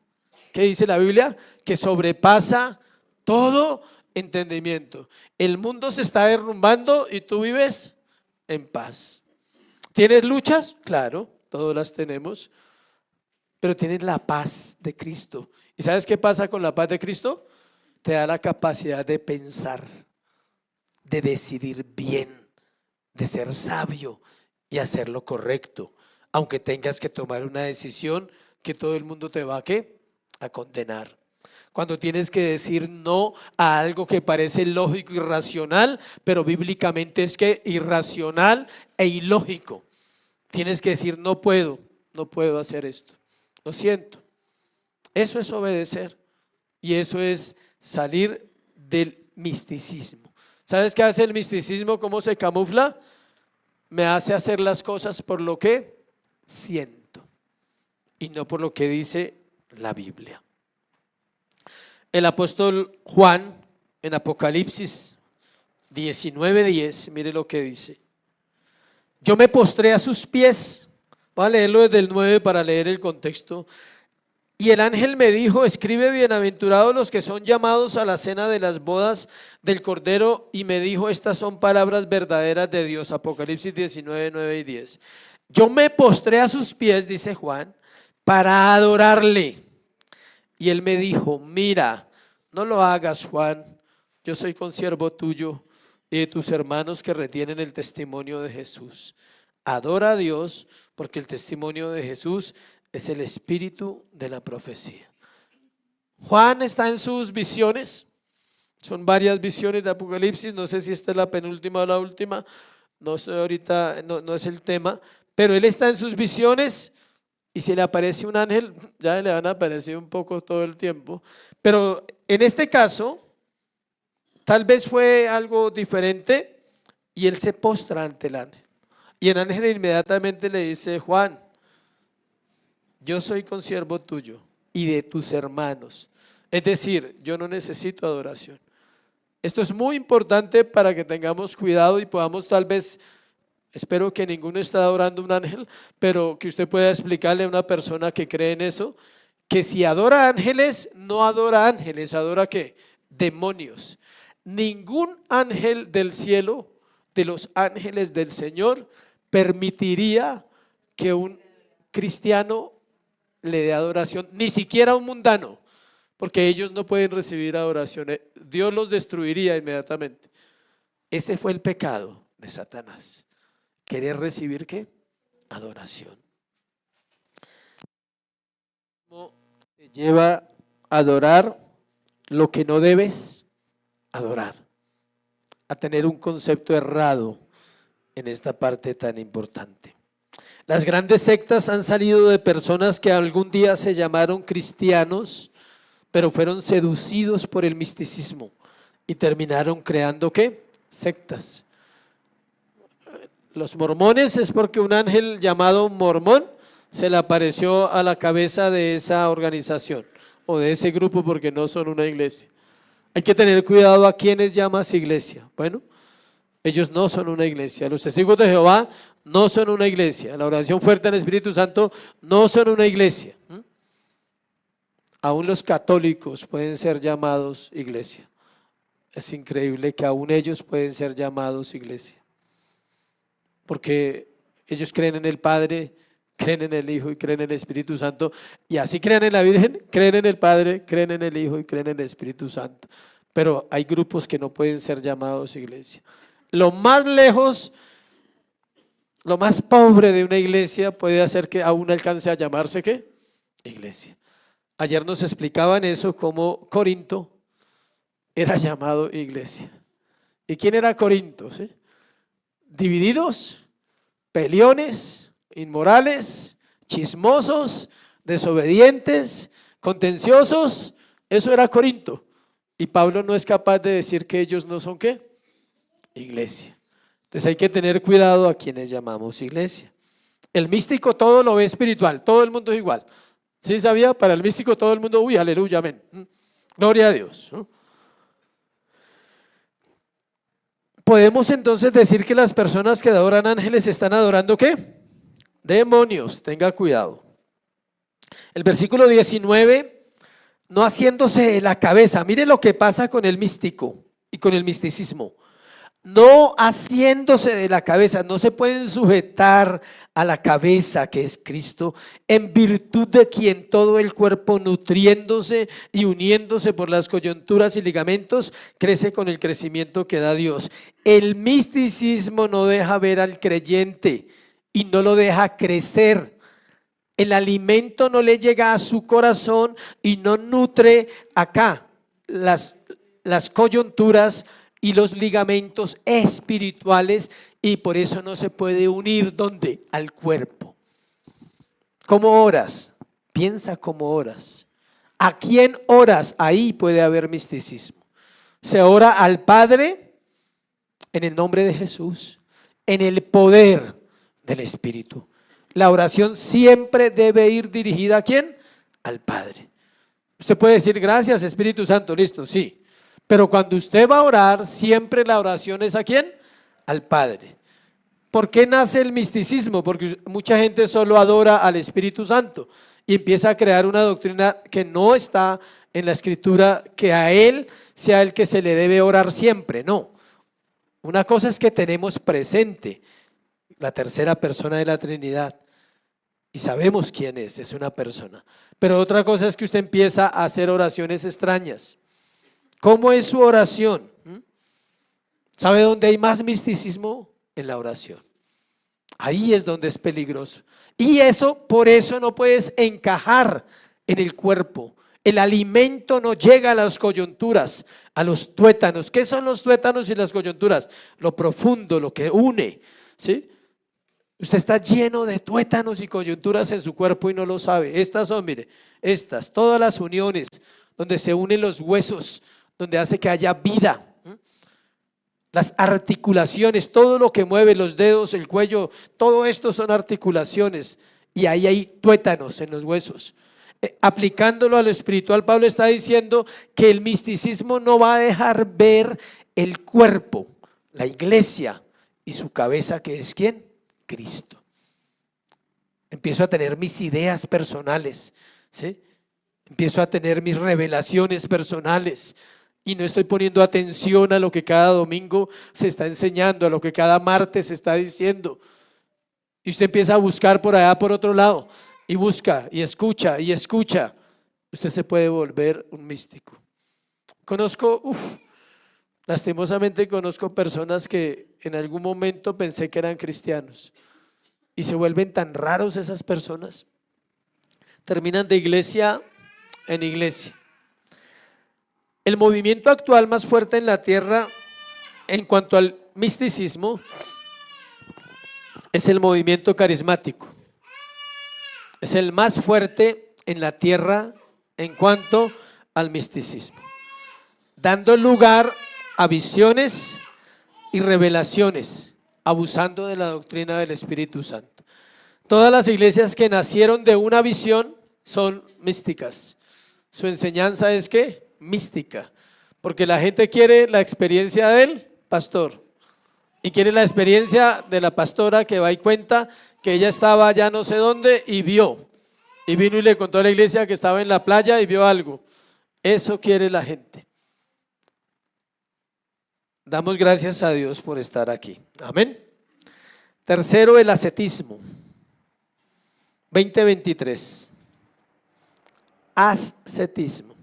que dice la Biblia, que sobrepasa todo entendimiento. El mundo se está derrumbando y tú vives en paz. ¿Tienes luchas? Claro, todas las tenemos, pero tienes la paz de Cristo. ¿Y sabes qué pasa con la paz de Cristo? Te da la capacidad de pensar, de decidir bien, de ser sabio y hacer lo correcto, aunque tengas que tomar una decisión que todo el mundo te va ¿a qué? A condenar. Cuando tienes que decir no a algo que parece lógico y racional, pero bíblicamente es que irracional e ilógico. Tienes que decir no puedo hacer esto. Lo siento. Eso es obedecer y eso es salir del misticismo. ¿Sabes qué hace el misticismo? ¿Cómo se camufla? Me hace hacer las cosas por lo que siento y no por lo que dice la Biblia. El apóstol Juan en Apocalipsis 19:10, mire lo que dice: yo me postré a sus pies. Voy a leerlo desde el 9 para leer el contexto. Y el ángel me dijo: escribe, bienaventurados los que son llamados a la cena de las bodas del Cordero. Y me dijo: estas son palabras verdaderas de Dios. Apocalipsis 19, 9 y 10. Yo me postré a sus pies, dice Juan, para adorarle. Y él me dijo: mira, no lo hagas, Juan, yo soy consiervo tuyo y de tus hermanos que retienen el testimonio de Jesús. Adora a Dios, porque el testimonio de Jesús es el espíritu de la profecía. Juan está en sus visiones, son varias visiones de Apocalipsis, no sé si esta es la penúltima o la última, no sé ahorita, no es el tema, pero él está en sus visiones. Y si le aparece un ángel, ya le van a aparecer un poco todo el tiempo. Pero en este caso, tal vez fue algo diferente y él se postra ante el ángel. Y el ángel inmediatamente le dice: Juan, yo soy consiervo tuyo y de tus hermanos. Es decir, yo no necesito adoración. Esto es muy importante para que tengamos cuidado y podamos tal vez... Espero que ninguno esté adorando un ángel, pero que usted pueda explicarle a una persona que cree en eso, que si adora ángeles, no adora ángeles, adora ¿qué? Demonios. Ningún ángel del cielo, de los ángeles del Señor, permitiría que un cristiano le dé adoración, ni siquiera un mundano, porque ellos no pueden recibir adoración. Dios los destruiría inmediatamente. Ese fue el pecado de Satanás. ¿Querer recibir qué? Adoración. ¿Cómo te lleva a adorar lo que no debes adorar? A tener un concepto errado en esta parte tan importante. Las grandes sectas han salido de personas que algún día se llamaron cristianos, pero fueron seducidos por el misticismo y terminaron creando ¿qué? Sectas. Los mormones es porque un ángel llamado Mormón se le apareció a la cabeza de esa organización o de ese grupo, porque no son una iglesia. Hay que tener cuidado a quienes llamas iglesia. Bueno, ellos no son una iglesia. Los testigos de Jehová no son una iglesia. La oración fuerte al Espíritu Santo no son una iglesia. Aún los católicos pueden ser llamados iglesia. Es increíble que aún ellos pueden ser llamados iglesia. Porque ellos creen en el Padre, creen en el Hijo y creen en el Espíritu Santo. Y así creen en la Virgen, creen en el Padre, creen en el Hijo y creen en el Espíritu Santo. Pero hay grupos que no pueden ser llamados iglesia. Lo más lejos, lo más pobre de una iglesia puede hacer que aún alcance a llamarse ¿qué? Iglesia. Ayer nos explicaban eso, cómo Corinto era llamado iglesia. ¿Y quién era Corinto? ¿Sí? Divididos, peleones, inmorales, chismosos, desobedientes, contenciosos. Eso era Corinto. Y Pablo no es capaz de decir que ellos no son ¿qué? Iglesia. Entonces hay que tener cuidado a quienes llamamos iglesia. El místico todo lo ve espiritual, todo el mundo es igual. ¿Sí sabía? Para el místico todo el mundo, uy, aleluya, amén. Gloria a Dios. Podemos entonces decir que las personas que adoran ángeles están adorando ¿qué? Demonios, tenga cuidado. El versículo 19, no haciéndose de la cabeza. Mire lo que pasa con el místico y con el misticismo. No haciéndose de la cabeza, no se pueden sujetar a la cabeza que es Cristo, en virtud de quien todo el cuerpo, nutriéndose y uniéndose por las coyunturas y ligamentos, crece con el crecimiento que da Dios. El misticismo no deja ver al creyente y no lo deja crecer. El alimento no le llega a su corazón y no nutre acá las coyunturas y los ligamentos espirituales, y por eso no se puede unir ¿dónde? Al cuerpo. ¿Cómo oras? Piensa cómo oras. ¿A quién oras? Ahí puede haber misticismo. Se ora al Padre en el nombre de Jesús, en el poder del Espíritu. La oración siempre debe ir dirigida ¿a quién? Al Padre. Usted puede decir gracias Espíritu Santo, listo, sí. Pero cuando usted va a orar, siempre la oración es ¿a quién? Al Padre. ¿Por qué nace el misticismo? Porque mucha gente solo adora al Espíritu Santo y empieza a crear una doctrina que no está en la Escritura, que a Él sea el que se le debe orar siempre. No. Una cosa es que tenemos presente la tercera persona de la Trinidad y sabemos quién es una persona. Pero otra cosa es que usted empieza a hacer oraciones extrañas. ¿Cómo es su oración? ¿Sabe dónde hay más misticismo? En la oración. Ahí es donde es peligroso. Y eso, por eso no puedes encajar en el cuerpo. El alimento no llega a las coyunturas, a los tuétanos. ¿Qué son los tuétanos y las coyunturas? Lo profundo, lo que une, ¿sí? Usted está lleno de tuétanos y coyunturas en su cuerpo y no lo sabe. Estas son, mire, estas, todas las uniones donde se unen los huesos, donde hace que haya vida, las articulaciones, todo lo que mueve los dedos, el cuello, todo esto son articulaciones y ahí hay tuétanos en los huesos. Aplicándolo a lo espiritual, Pablo está diciendo que el misticismo no va a dejar ver el cuerpo, la iglesia y su cabeza, que es ¿quién? Cristo. Empiezo a tener mis ideas personales, ¿sí? Empiezo a tener mis revelaciones personales y no estoy poniendo atención a lo que cada domingo se está enseñando, a lo que cada martes se está diciendo. Y usted empieza a buscar por allá, por otro lado, y busca y escucha y escucha. Usted se puede volver un místico. Lastimosamente conozco personas que en algún momento pensé que eran cristianos y se vuelven tan raros esas personas. Terminan de iglesia en iglesia. El movimiento actual más fuerte en la tierra en cuanto al misticismo es el movimiento carismático. Es el más fuerte en la tierra en cuanto al misticismo, dando lugar a visiones y revelaciones, abusando de la doctrina del Espíritu Santo. Todas las iglesias que nacieron de una visión son místicas. Su enseñanza es ¿qué? Mística, Porque la gente quiere la experiencia del pastor y quiere la experiencia de la pastora que va y cuenta que ella estaba allá no sé dónde y vio. Y vino y le contó a la iglesia que estaba en la playa y vio algo. Eso quiere la gente. Damos gracias a Dios por estar aquí. Amén. Tercero, el ascetismo. 2023. Ascetismo.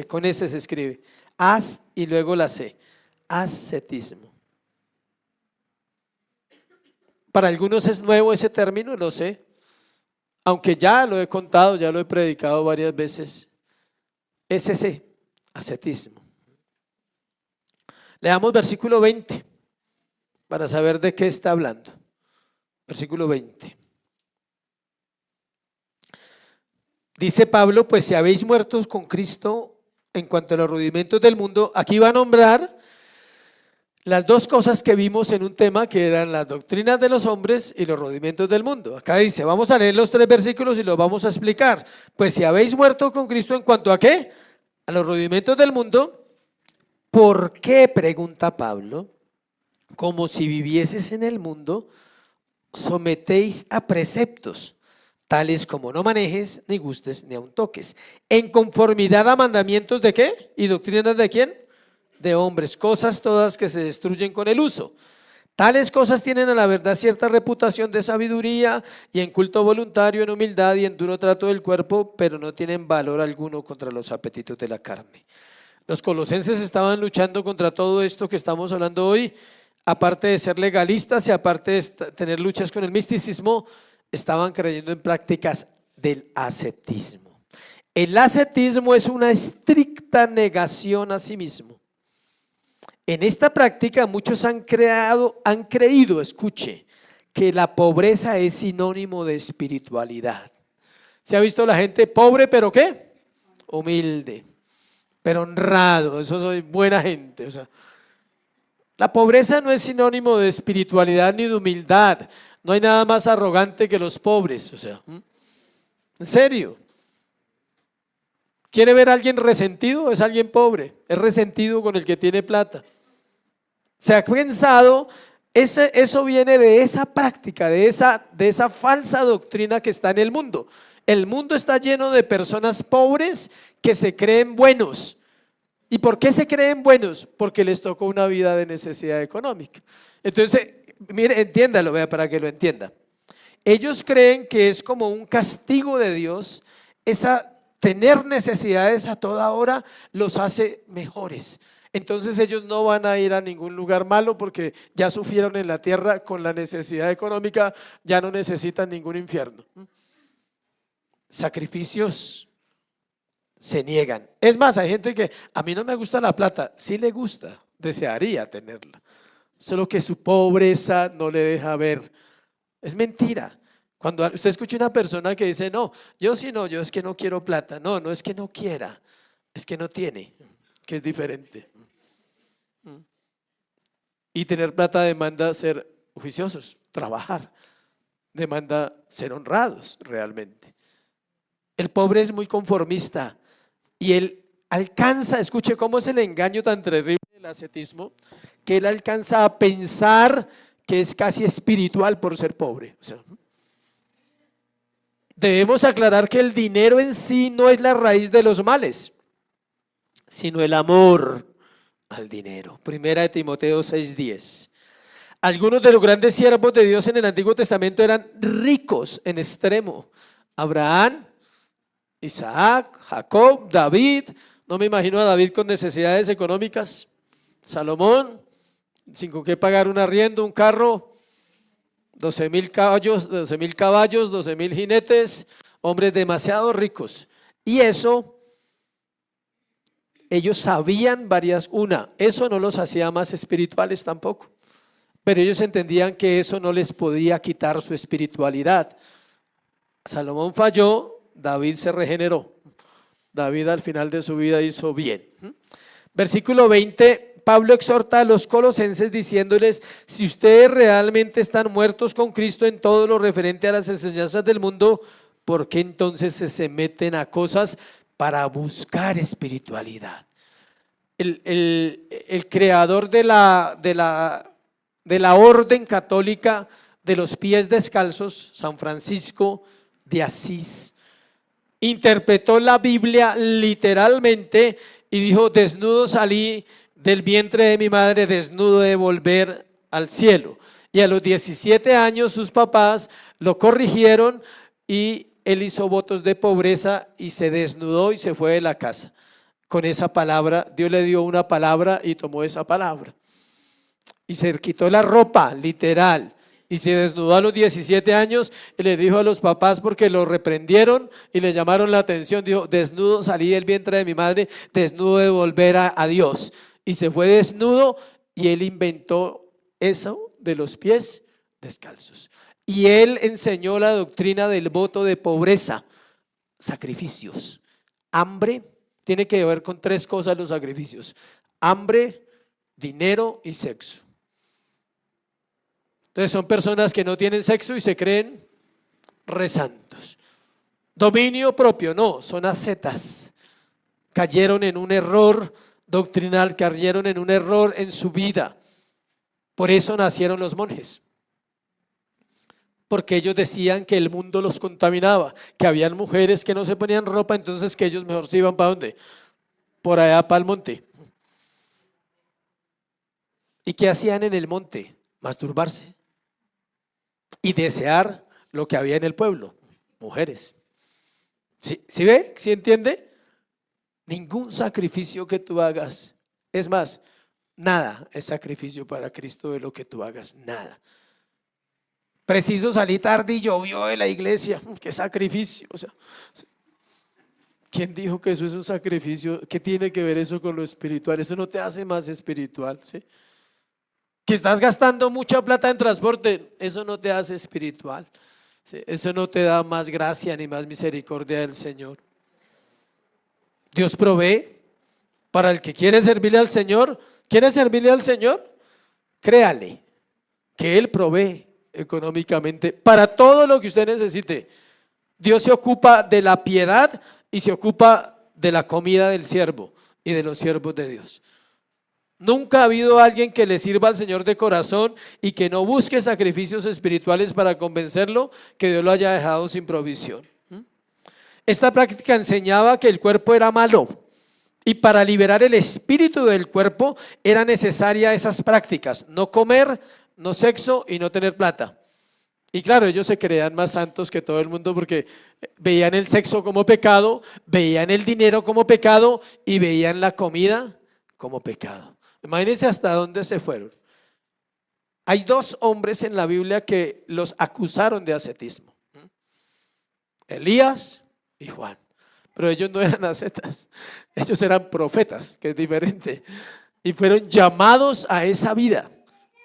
Con ese se escribe. As y luego la C. Ascetismo. Para algunos es nuevo ese término, lo sé. Aunque ya lo he contado, ya lo he predicado varias veces. Es ese, ascetismo. Leamos versículo 20 para saber de qué está hablando. Versículo 20. Dice Pablo, pues si habéis muerto con Cristo en cuanto a los rudimentos del mundo, aquí va a nombrar las dos cosas que vimos en un tema que eran las doctrinas de los hombres y los rudimentos del mundo. Acá dice, vamos a leer los 3 versículos y los vamos a explicar. Pues si habéis muerto con Cristo en cuanto a ¿qué? A los rudimentos del mundo. ¿Por qué? Pregunta Pablo. Como si vivieses en el mundo, sometéis a preceptos, tales como no manejes, ni gustes, ni aun toques, en conformidad a mandamientos ¿de qué? ¿Y doctrinas de quién? De hombres, cosas todas que se destruyen con el uso. Tales cosas tienen a la verdad cierta reputación de sabiduría y en culto voluntario, en humildad y en duro trato del cuerpo, pero no tienen valor alguno contra los apetitos de la carne. Los colosenses estaban luchando contra todo esto que estamos hablando hoy. Aparte de ser legalistas y aparte de tener luchas con el misticismo, estaban creyendo en prácticas del ascetismo. El ascetismo es una estricta negación a sí mismo. En esta práctica muchos han creído, escuche, que la pobreza es sinónimo de espiritualidad. ¿Se ha visto la gente pobre pero qué? Humilde, pero honrado, eso soy buena gente, o sea. La pobreza no es sinónimo de espiritualidad ni de humildad. No hay nada más arrogante que los pobres, o sea, en serio. ¿Quiere ver a alguien resentido? Es alguien pobre, es resentido con el que tiene plata. ¿Se ha pensado? Eso viene de esa práctica, de esa falsa doctrina que está en el mundo. El mundo está lleno de personas pobres que se creen buenos. ¿Y por qué se creen buenos? Porque les tocó una vida de necesidad económica. Entonces, mire, entiéndalo, vea, para que lo entienda. Ellos creen que es como un castigo de Dios, tener necesidades a toda hora los hace mejores. Entonces ellos no van a ir a ningún lugar malo porque ya sufrieron en la tierra con la necesidad económica, ya no necesitan ningún infierno. Sacrificios se niegan. Es más, hay gente que a mí no me gusta la plata, sí le gusta, desearía tenerla, solo que su pobreza no le deja ver. Es mentira. Cuando usted escucha una persona que dice, no, yo sí no, yo es que no quiero plata. No, no es que no quiera, es que no tiene, que es diferente. Y tener plata demanda ser juiciosos, trabajar, demanda ser honrados realmente. El pobre es muy conformista y él alcanza, escuche cómo es el engaño tan terrible del ascetismo, que él alcanza a pensar que es casi espiritual por ser pobre. O sea, debemos aclarar que el dinero en sí no es la raíz de los males, sino el amor al dinero. Primera de Timoteo 6:10. Algunos de los grandes siervos de Dios en el Antiguo Testamento eran ricos en extremo. Abraham, Isaac, Jacob, David. No me imagino a David con necesidades económicas. Salomón, sin con qué pagar un arriendo, un carro, 12,000 caballos, 12,000 jinetes, hombres demasiado ricos. Y eso, ellos sabían eso no los hacía más espirituales tampoco, pero ellos entendían que eso no les podía quitar su espiritualidad. Salomón falló, David se regeneró. David al final de su vida hizo bien. Versículo 20, Pablo exhorta a los colosenses diciéndoles: si ustedes realmente están muertos con Cristo en todo lo referente a las enseñanzas del mundo, ¿por qué entonces se meten a cosas para buscar espiritualidad? el creador de la orden católica de los pies descalzos, San Francisco de Asís, interpretó la Biblia literalmente y dijo: desnudo salí del vientre de mi madre, desnudo de volver al cielo. Y a los 17 años sus papás lo corrigieron y él hizo votos de pobreza y se desnudó y se fue de la casa. Con esa palabra, Dios le dio una palabra y tomó esa palabra. Y se quitó la ropa, literal, y se desnudó a los 17 años y le dijo a los papás, porque lo reprendieron y le llamaron la atención, dijo: desnudo salí del vientre de mi madre, desnudo de volver a Dios. Y se fue desnudo y él inventó eso de los pies descalzos. Y él enseñó la doctrina del voto de pobreza, sacrificios, hambre. Tiene que ver con 3 cosas los sacrificios: hambre, dinero y sexo. Entonces son personas que no tienen sexo y se creen re santos. Dominio propio, no, son ascetas. Cayeron en un error doctrinal, cayeron en un error en su vida. Por eso nacieron los monjes, porque ellos decían que el mundo los contaminaba, que habían mujeres que no se ponían ropa, entonces que ellos mejor se iban ¿para dónde? Por allá para el monte. ¿Y qué hacían en el monte? Masturbarse y desear lo que había en el pueblo, mujeres. ¿Sí ve? ¿Sí entiende? Ningún sacrificio que tú hagas, es más, nada es sacrificio para Cristo de lo que tú hagas, nada. Preciso salí tarde y llovió de la iglesia, qué sacrificio. O sea, ¿quién dijo que eso es un sacrificio? ¿Qué tiene que ver eso con lo espiritual? Eso no te hace más espiritual, ¿sí? Que estás gastando mucha plata en transporte, eso no te hace espiritual, ¿sí? Eso no te da más gracia ni más misericordia del Señor. Dios provee para el que quiere servirle al Señor. ¿Quiere servirle al Señor? Créale que Él provee económicamente para todo lo que usted necesite. Dios se ocupa de la piedad y se ocupa de la comida del siervo y de los siervos de Dios. Nunca ha habido alguien que le sirva al Señor de corazón y que no busque sacrificios espirituales para convencerlo, que Dios lo haya dejado sin provisión. Esta práctica enseñaba que el cuerpo era malo y para liberar el espíritu del cuerpo era necesaria esas prácticas: no comer, no sexo y no tener plata. Y claro, ellos se creían más santos que todo el mundo porque veían el sexo como pecado, veían el dinero como pecado y veían la comida como pecado. Imagínense hasta dónde se fueron. Hay 2 hombres en la Biblia que los acusaron de ascetismo: Elías y Juan. Pero ellos no eran ascetas, ellos eran profetas, que es diferente, y fueron llamados a esa vida.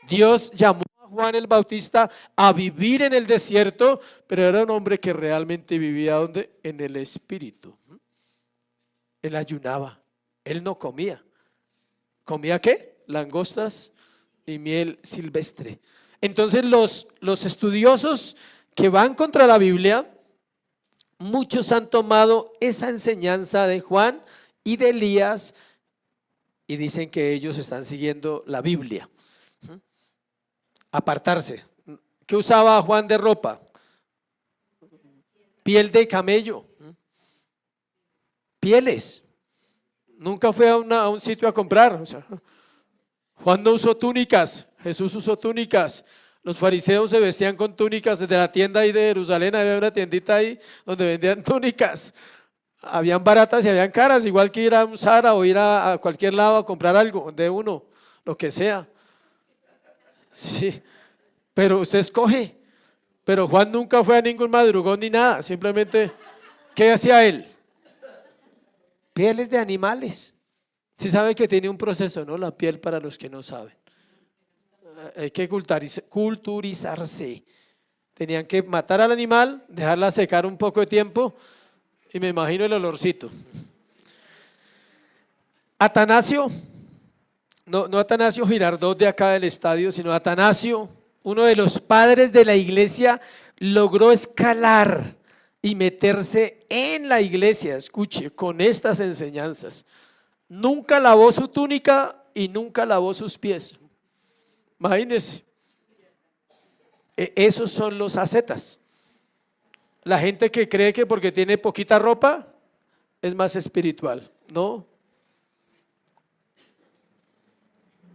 Dios llamó a Juan el Bautista a vivir en el desierto, pero era un hombre que realmente vivía ¿dónde? En el espíritu. Él ayunaba, él no comía. ¿Comía qué? Langostas y miel silvestre. Entonces los estudiosos que van contra la Biblia, muchos han tomado esa enseñanza de Juan y de Elías y dicen que ellos están siguiendo la Biblia. Apartarse. ¿Qué usaba Juan de ropa? Piel de camello. Pieles. Nunca fue a un sitio a comprar. O sea, Juan no usó túnicas, Jesús usó túnicas. Los fariseos se vestían con túnicas. Desde la tienda ahí de Jerusalén había una tiendita ahí donde vendían túnicas. Habían baratas y habían caras, igual que ir a un Zara o ir a cualquier lado a comprar algo de uno, lo que sea. Sí, pero usted escoge. Pero Juan nunca fue a ningún madrugón ni nada. Simplemente, ¿qué hacía él? Pieles de animales. Sí sabe que tiene un proceso, ¿no? La piel, para los que no saben. Hay que culturizarse. Tenían que matar al animal, dejarla secar un poco de tiempo y me imagino el olorcito. Atanasio, no Atanasio Girardot de acá del estadio, sino Atanasio, uno de los padres de la iglesia, logró escalar y meterse en la iglesia, escuche, con estas enseñanzas. Nunca lavó su túnica y nunca lavó sus pies. Imagínense. Esos son los ascetas. La gente que cree que porque tiene poquita ropa es más espiritual. No.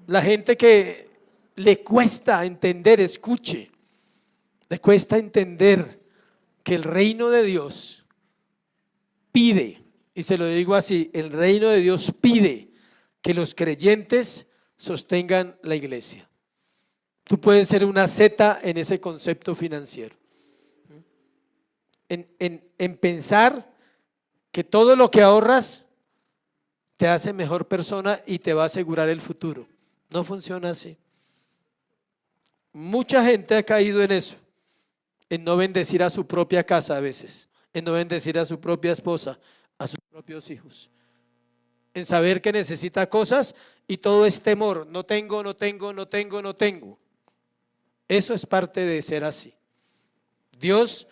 La gente que le cuesta entender, escuche, le cuesta entender que el reino de Dios pide, y se lo digo así, el reino de Dios pide que los creyentes sostengan la iglesia. Tú puedes ser una asceta en ese concepto financiero, en pensar que todo lo que ahorras te hace mejor persona y te va a asegurar el futuro. No funciona así. Mucha gente ha caído en eso, en no bendecir a su propia casa a veces, en no bendecir a su propia esposa, a sus propios hijos, en saber que necesita cosas y todo es temor. No tengo, no tengo, no tengo, no tengo. Eso es parte de ser así. Dios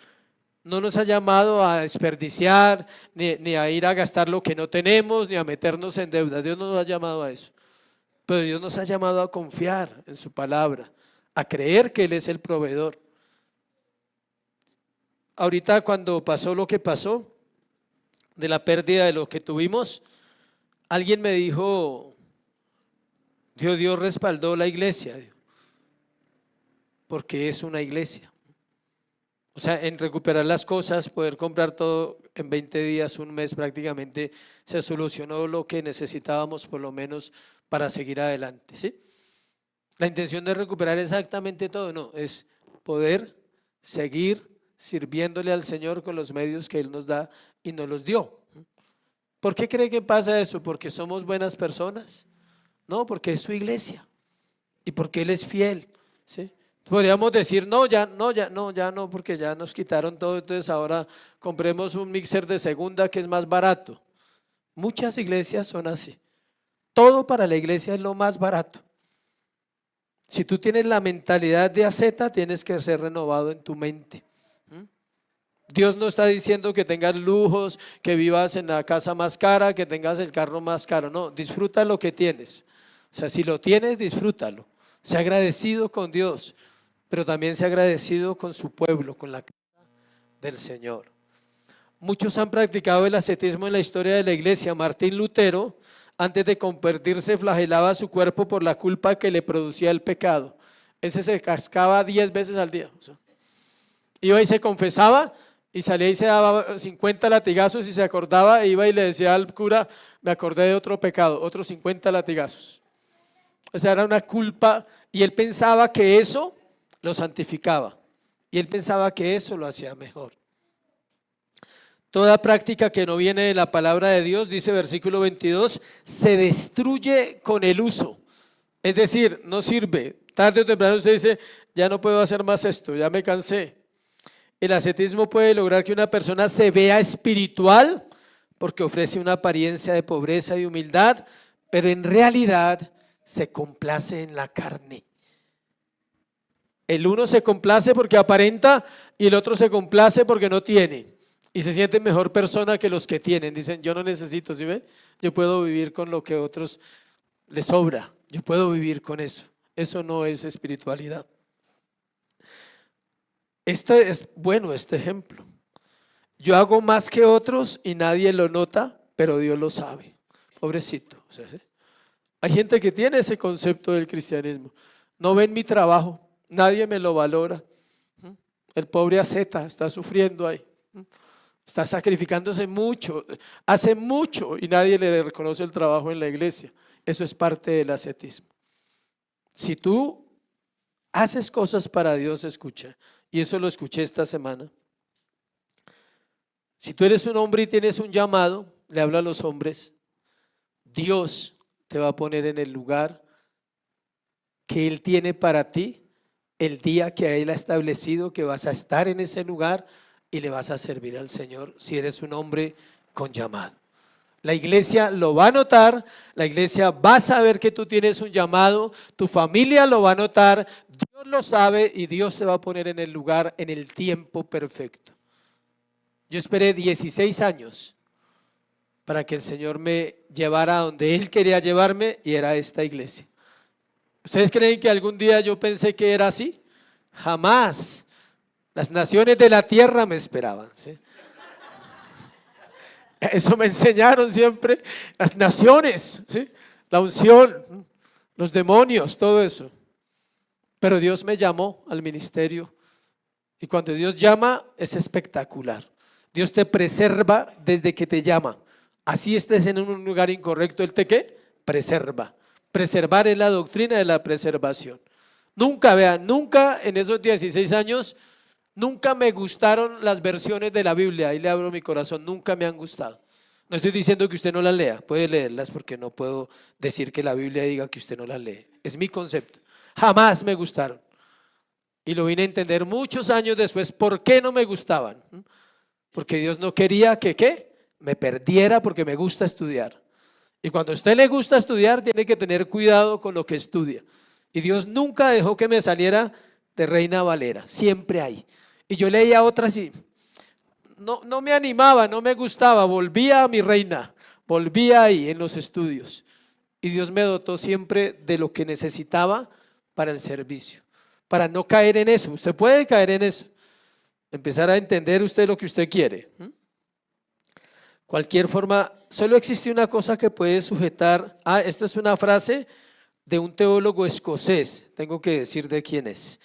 no nos ha llamado a desperdiciar, ni a ir a gastar lo que no tenemos, ni a meternos en deuda. Dios no nos ha llamado a eso. Pero Dios nos ha llamado a confiar en su palabra, a creer que Él es el proveedor. Ahorita cuando pasó lo que pasó, de la pérdida de lo que tuvimos, alguien me dijo, Dios respaldó la iglesia, porque es una iglesia. O sea, en recuperar las cosas, poder comprar todo en 20 días, un mes prácticamente, se solucionó lo que necesitábamos por lo menos para seguir adelante, ¿sí? La intención de recuperar exactamente todo, no, es poder seguir sirviéndole al Señor con los medios que Él nos da y nos los dio. ¿Por qué cree que pasa eso? ¿Porque somos buenas personas? No, porque es su iglesia y porque Él es fiel, ¿sí? Podríamos decir, no, porque ya nos quitaron todo, entonces ahora compremos un mixer de segunda que es más barato. Muchas iglesias son así. Todo para la iglesia es lo más barato. Si tú tienes la mentalidad de asceta, tienes que ser renovado en tu mente. Dios no está diciendo que tengas lujos, que vivas en la casa más cara, que tengas el carro más caro. No, disfruta lo que tienes. O sea, si lo tienes, disfrútalo. Sea agradecido con Dios, pero también sea agradecido con su pueblo, con la casa del Señor. Muchos han practicado el ascetismo en la historia de la iglesia. Martín Lutero, antes de convertirse, flagelaba su cuerpo por la culpa que le producía el pecado. Ese se cascaba 10 veces al día. O sea, iba y se confesaba y salía y se daba 50 latigazos y se acordaba, iba y le decía al cura, me acordé de otro pecado, otros 50 latigazos. O sea, era una culpa y él pensaba que eso lo santificaba y él pensaba que eso lo hacía mejor. Toda práctica que no viene de la palabra de Dios, dice versículo 22, se destruye con el uso. Es decir, no sirve. Tarde o temprano usted dice, ya no puedo hacer más esto, ya me cansé. El ascetismo puede lograr que una persona se vea espiritual porque ofrece una apariencia de pobreza y humildad, pero en realidad se complace en la carne. El uno se complace porque aparenta y el otro se complace porque no tiene. Y se siente mejor persona que los que tienen. Dicen, yo no necesito, ¿sí ve? Yo puedo vivir con lo que a otros les sobra. Yo puedo vivir con eso. Eso no es espiritualidad. Este es bueno, este ejemplo. Yo hago más que otros y nadie lo nota, pero Dios lo sabe. Pobrecito. O sea, ¿sí? Hay gente que tiene ese concepto del cristianismo. No ven mi trabajo, nadie me lo valora. El pobre asceta está sufriendo ahí. Está sacrificándose mucho, hace mucho y nadie le reconoce el trabajo en la iglesia. Eso es parte del ascetismo. Si tú haces cosas para Dios, escucha, y eso lo escuché esta semana. Si tú eres un hombre y tienes un llamado, le hablo a los hombres, Dios te va a poner en el lugar que Él tiene para ti, el día que Él ha establecido que vas a estar en ese lugar y le vas a servir al Señor si eres un hombre con llamado. La iglesia lo va a notar, la iglesia va a saber que tú tienes un llamado, tu familia lo va a notar, Dios lo sabe y Dios te va a poner en el lugar en el tiempo perfecto. Yo esperé 16 años para que el Señor me llevar a donde Él quería llevarme, y era esta iglesia. ¿Ustedes creen que algún día yo pensé que era así? Jamás. Las naciones de la tierra me esperaban, ¿sí? Eso me enseñaron siempre las naciones, ¿sí? La unción, los demonios, todo eso. Pero Dios me llamó al ministerio, y cuando Dios llama es espectacular. Dios te preserva desde que te llama. Así estés en un lugar incorrecto, Él te ¿qué? Preserva. Preservar es la doctrina de la preservación. Nunca, vean, nunca en esos 16 años, nunca me gustaron las versiones de la Biblia. Ahí le abro mi corazón, nunca me han gustado. No estoy diciendo que usted no las lea, puede leerlas, porque no puedo decir que la Biblia diga que usted no las lee. Es mi concepto. Jamás me gustaron. Y lo vine a entender muchos años después por qué no me gustaban. Porque Dios no quería que ¿qué? Me perdiera, porque me gusta estudiar. Y cuando a usted le gusta estudiar, tiene que tener cuidado con lo que estudia. Y Dios nunca dejó que me saliera de Reina Valera, siempre hay. Y yo leía otras y no me animaba, no me gustaba, volvía a mi Reina, volvía ahí en los estudios. Y Dios me dotó siempre de lo que necesitaba para el servicio, para no caer en eso. Usted puede caer en eso, empezar a entender usted lo que usted quiere. Cualquier forma, solo existe una cosa que puede sujetar. Esta es una frase de un teólogo escocés, tengo que decir de quién es.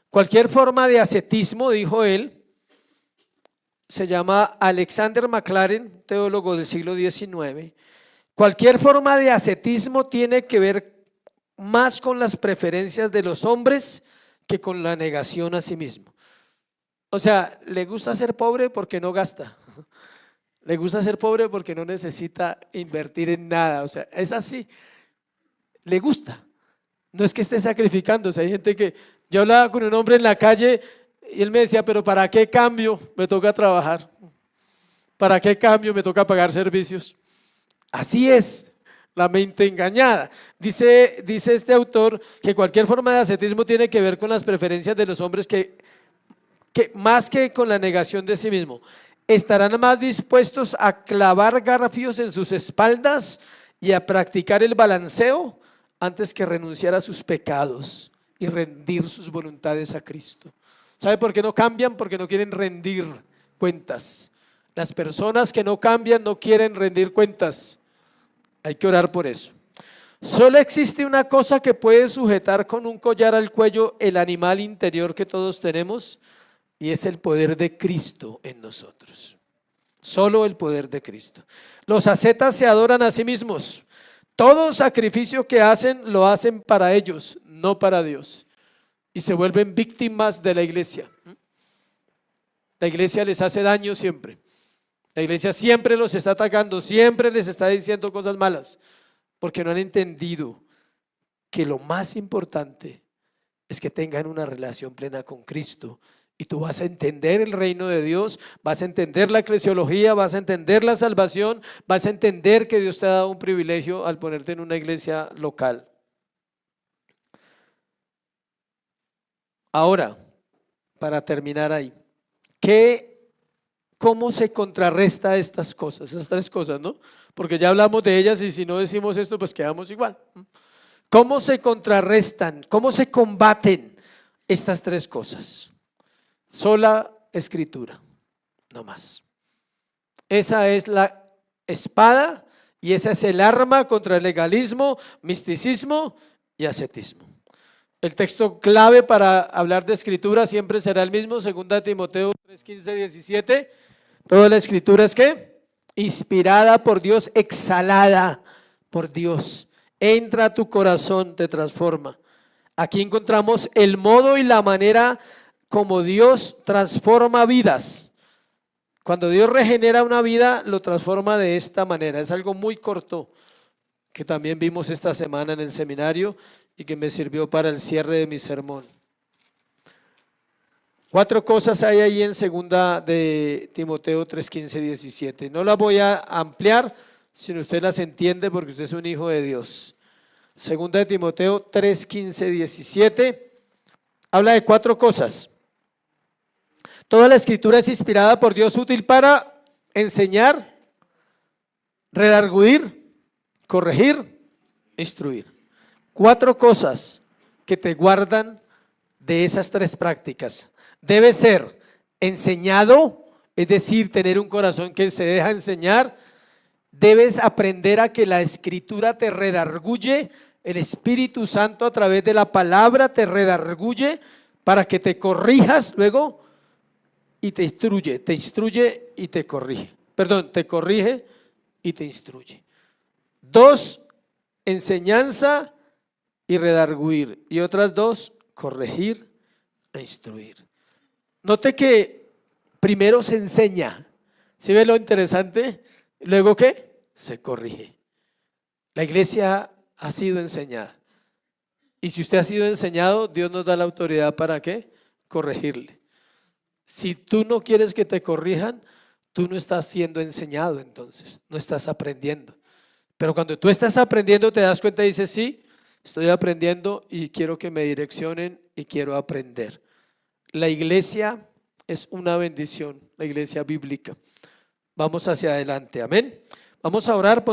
Cualquier forma de ascetismo, dijo él, se llama Alexander Maclaren, teólogo del siglo XIX. Cualquier forma de ascetismo tiene que ver más con las preferencias de los hombres que con la negación a sí mismo. O sea, le gusta ser pobre porque no gasta. Le gusta ser pobre porque no necesita invertir en nada. O sea, es así. Le gusta. No es que esté sacrificándose. Hay gente que, yo hablaba con un hombre en la calle y él me decía, pero ¿para qué cambio me toca trabajar? ¿Para qué cambio me toca pagar servicios? Así es la mente engañada. Dice este autor que cualquier forma de ascetismo tiene que ver con las preferencias de los hombres que más que con la negación de sí mismo. Estarán más dispuestos a clavar garfios en sus espaldas y a practicar el balanceo antes que renunciar a sus pecados y rendir sus voluntades a Cristo. ¿Sabe por qué no cambian? Porque no quieren rendir cuentas. Las personas que no cambian no quieren rendir cuentas. Hay que orar por eso. Solo existe una cosa que puede sujetar con un collar al cuello el animal interior que todos tenemos, y es el poder de Cristo en nosotros. Solo el poder de Cristo. Los ascetas se adoran a sí mismos. Todo sacrificio que hacen lo hacen para ellos, no para Dios. Y se vuelven víctimas de la iglesia. La iglesia les hace daño siempre. La iglesia siempre los está atacando, siempre les está diciendo cosas malas, porque no han entendido que lo más importante es que tengan una relación plena con Cristo. Y tú vas a entender el reino de Dios, vas a entender la eclesiología, vas a entender la salvación, vas a entender que Dios te ha dado un privilegio al ponerte en una iglesia local. Ahora, para terminar ahí, ¿cómo se contrarresta estas cosas, estas tres cosas, ¿no? Porque ya hablamos de ellas y si no decimos esto, pues quedamos igual. ¿Cómo se contrarrestan? ¿Cómo se combaten estas tres cosas? Sola escritura, no más. Esa es la espada y esa es el arma contra el legalismo, misticismo y ascetismo. El texto clave para hablar de escritura siempre será el mismo, 2 Timoteo 3:15, 17. Toda la escritura es ¿qué? Inspirada por Dios, exhalada por Dios. Entra a tu corazón, te transforma. Aquí encontramos el modo y la manera como Dios transforma vidas. Cuando Dios regenera una vida, lo transforma de esta manera. Es algo muy corto que también vimos esta semana en el seminario y que me sirvió para el cierre de mi sermón. 4 cosas hay ahí en 2 de Timoteo 3:15, 17. No las voy a ampliar, sino usted las entiende porque usted es un hijo de Dios. 2 de Timoteo 3:15, 17 habla de 4 cosas. Toda la escritura es inspirada por Dios, útil para enseñar, redarguir, corregir, instruir. 4 cosas que te guardan de esas 3 prácticas. Debe ser enseñado, es decir, tener un corazón que se deja enseñar. Debes aprender a que la Escritura te redarguye, el Espíritu Santo a través de la palabra te redarguye para que te corrijas luego y te instruye y te corrige. Perdón, te corrige y te instruye. 2, enseñanza y redarguir. Y otras 2, corregir e instruir. Note que primero se enseña. ¿Sí ve lo interesante? Luego ¿qué? Se corrige. La iglesia ha sido enseñada. Y si usted ha sido enseñado, Dios nos da la autoridad para ¿qué? Corregirle. Si tú no quieres que te corrijan, tú no estás siendo enseñado, entonces no estás aprendiendo. Pero cuando tú estás aprendiendo te das cuenta y dices, sí, estoy aprendiendo y quiero que me direccionen y quiero aprender. La iglesia es una bendición, la iglesia bíblica. Vamos hacia adelante, amén. Vamos a orar.